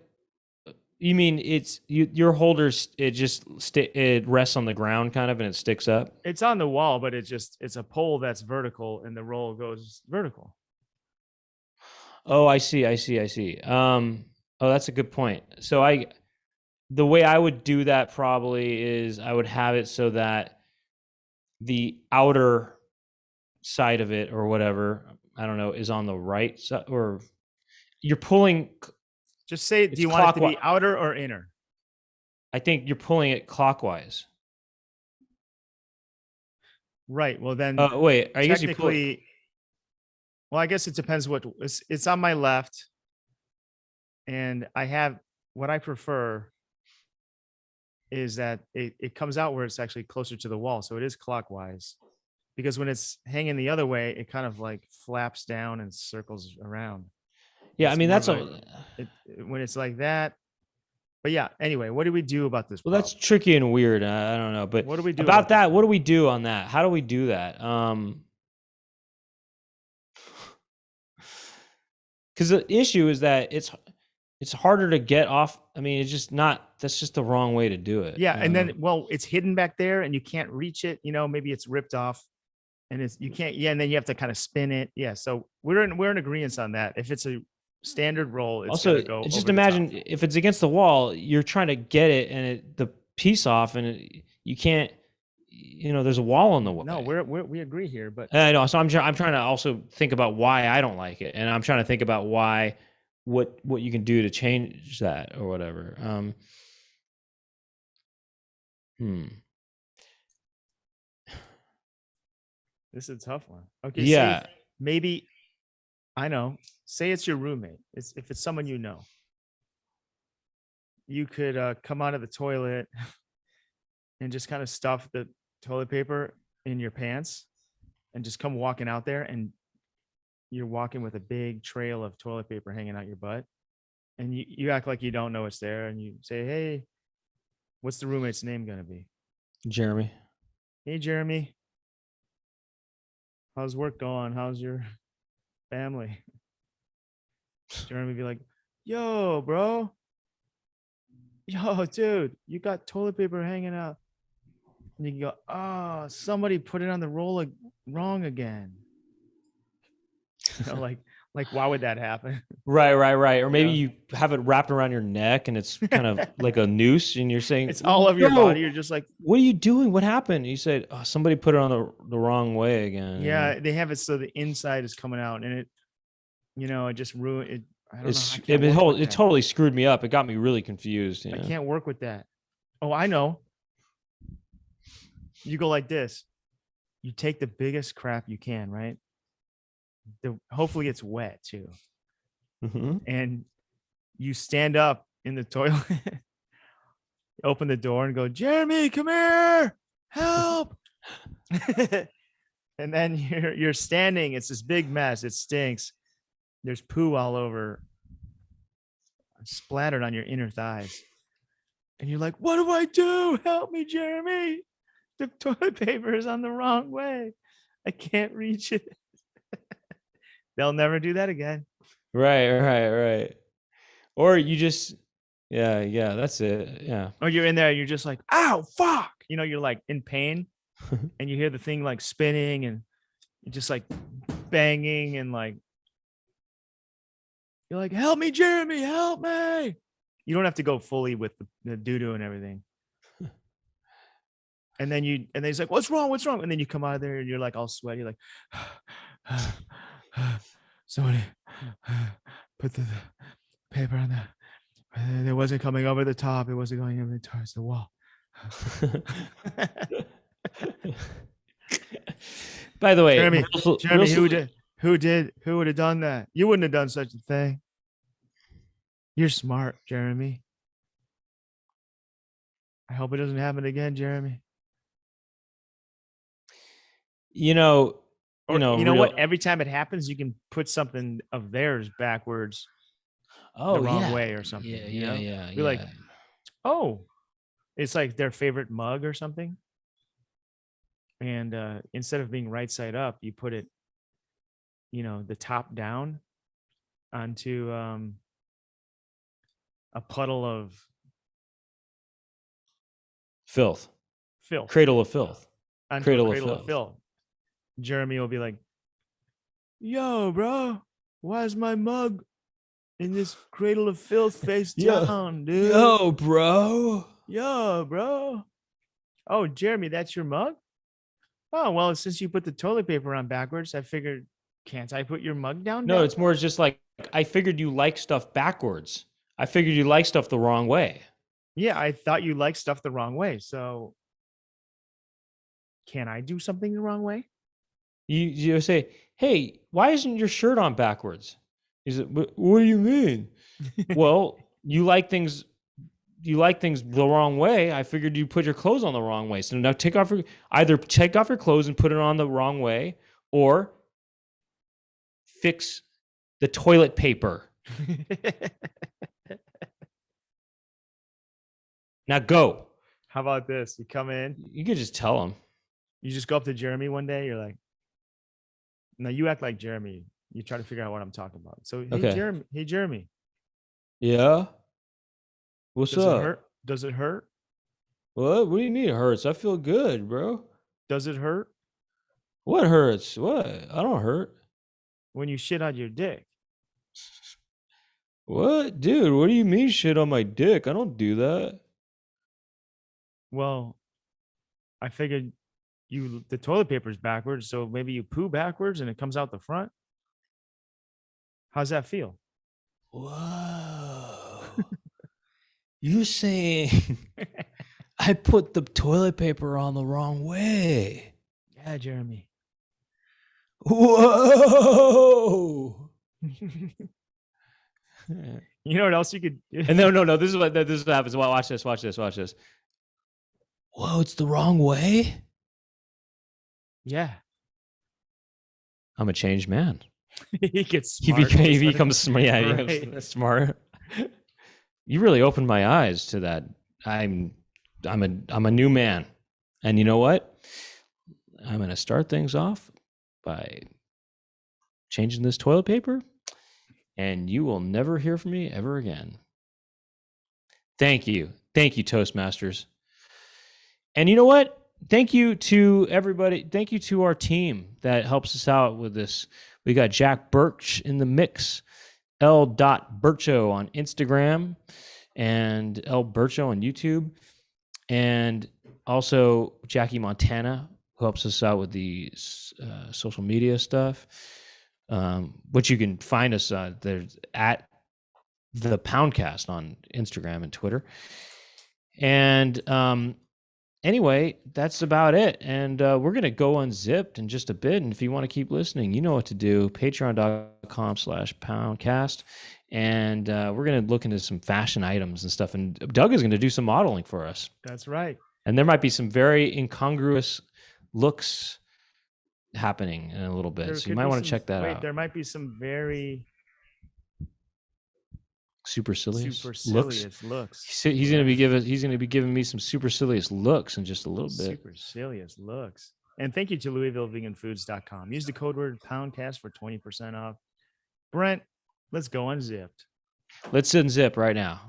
You mean your holder? It rests on the ground, kind of, and it sticks up. It's on the wall, but it's a pole that's vertical, and the roll goes vertical. Oh, I see. Oh, that's a good point. The way I would do that probably is I would have it so that the outer side of it or whatever, I don't know, is on the right side, or you're pulling. Just say, do It's you want it to clockwise. be outer or inner? I think you're pulling it clockwise. Right. Well, then Wait, I guess you pull. technically, well, I guess it depends what it's on my left, and I have what I prefer is that it comes out where it's actually closer to the wall, so it is clockwise. Because when it's hanging the other way, it kind of like flaps down and circles around. Yeah, I It's mean more that's of when it's like that. But yeah, anyway, what do we do about this well, problem? that's tricky and weird. I don't know, but What do we do about about this that? What do problem? we do on that? How do we do that? Because the issue is that it's harder to get off. I mean, it's just not. That's just the wrong way to do it. Yeah, and then it's hidden back there and you can't reach it. Maybe it's ripped off and you can't. Yeah, and then you have to kind of spin it. Yeah, so we're in agreement on that. If it's a standard roll, it's got also to go just over the top. imagine if it's against the wall, you're trying to get it and the piece off, and you can't. There's a wall in the way. No, we agree here, but I know. So I'm trying to also think about why I don't like it, and I'm trying to think about what you can do to change that or whatever. this is a tough one. Okay, Yeah. maybe I know. Say it's your roommate. If it's someone you know, you could come out of the toilet and just kind of stuff the toilet paper in your pants and just come walking out there, and you're walking with a big trail of toilet paper hanging out your butt, and you act like you don't know it's there, and you say, hey, what's the roommate's name gonna be? Jeremy. Hey, Jeremy, how's work going? How's your family? Jeremy be like, yo, bro, yo, dude, you got toilet paper hanging out. And you can go, oh, somebody put it on the roll wrong again. Like why would that happen? Right. Or maybe you have it wrapped around your neck and it's kind of like a noose, and you're saying it's all over your body. You're just like, what are you doing? What happened? You said, oh, somebody put it on the wrong way again. Yeah, they have it so the inside is coming out, and it just ruined it. I don't know. It totally screwed me up. It got me really confused. I can't work with that. Oh, I know. You go like this. You take the biggest crap you can, right? Hopefully it's wet too. Mm-hmm. And you stand up in the toilet, open the door and go, Jeremy, come here, help. And then you're standing. It's this big mess. It stinks. There's poo all over, splattered on your inner thighs. And you're like, what do I do? Help me, Jeremy. The toilet paper is on the wrong way. I can't reach it. They'll never do that again. Right. Or you just, yeah, that's it. Yeah. Or you're in there, you're just like, ow, fuck. You're like in pain and you hear the thing like spinning and you're just like banging and like, you're like, help me, Jeremy, help me. You don't have to go fully with the doo-doo and everything. And then he's like, what's wrong? And then you come out of there and you're like all sweaty, like, somebody put the paper on that. It wasn't coming over the top. It wasn't going over towards the wall. By the way, Jeremy, who would have done that? You wouldn't have done such a thing. You're smart, Jeremy. I hope it doesn't happen again, Jeremy. You know what? Every time it happens, you can put something of theirs backwards the wrong way or something. Yeah. Be like, oh, it's like their favorite mug or something. And instead of being right side up, you put it, the top down onto a puddle of filth. Cradle of filth. Cradle of filth. Jeremy will be like, yo, bro, why is my mug in this cradle of filth face down, dude? Yo, bro. Oh, Jeremy, that's your mug? Oh, well, since you put the toilet paper on backwards, I figured, can't I put your mug down? No, it's more just like, I figured you like stuff backwards. I figured you like stuff the wrong way. Yeah, I thought you liked stuff the wrong way. So can I do something the wrong way? You say, hey, why isn't your shirt on backwards? He said, what do you mean? Well, you like things the wrong way. I figured you put your clothes on the wrong way. So now either take off your clothes and put it on the wrong way, or fix the toilet paper. Now go. How about this? You come in. You could just tell him. You just go up to Jeremy one day. You're like, no, you act like Jeremy. You try to figure out what I'm talking about. So, hey, Jeremy. Yeah? What's up? Does it hurt? What? What do you mean it hurts? I feel good, bro. Does it hurt? What hurts? What? I don't hurt. When you shit on your dick. What? Dude, what do you mean shit on my dick? I don't do that. Well, I figured the toilet paper's backwards, so maybe you poo backwards and it comes out the front. How's that feel? Whoa. You saying I put the toilet paper on the wrong way? Yeah, Jeremy. Whoa. You know what else you could do? And no. This is what happens. Watch this. Whoa, it's the wrong way? Yeah. I'm a changed man. He gets smart. He becomes smart. Yeah, he becomes smart. You really opened my eyes to that. I'm a new man. And you know what? I'm going to start things off by changing this toilet paper, and you will never hear from me ever again. Thank you, Toastmasters. And you know what? Thank you to everybody. Thank you to our team that helps us out with this. We got Jack Birch in the mix, L.Bircho on Instagram, and L. Bircho on YouTube, and also Jackie Montana, who helps us out with the social media stuff, which you can find us there's at the Poundcast on Instagram and Twitter. And anyway, that's about it. And we're going to go unzipped in just a bit. And if you want to keep listening, you know what to do. Patreon.com/Poundcast. And we're going to look into some fashion items and stuff. And Doug is going to do some modeling for us. That's right. And there might be some very incongruous looks happening in a little bit. So you might want to check that out. There might be some very supercilious looks. He's going to be giving me some supercilious looks in just a little bit. Supercilious looks. And thank you to LouisvilleVeganFoods.com. Use the code word Poundcast for 20% off. Brent, let's go unzipped. Let's unzip right now.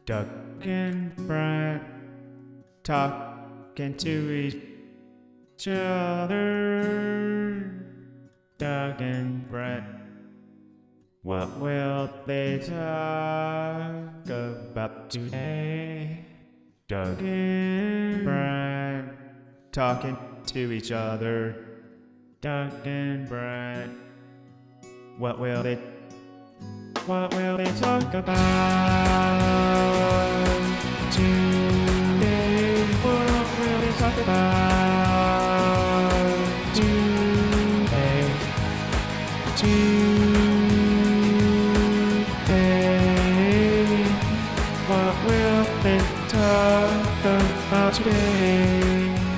Doug and Brent talking to each other. Doug and Brent, what will they talk about today? Doug and Brent talking to each other. Doug and Brent, what will they talk about today? What will they talk about today? What will they talk about today?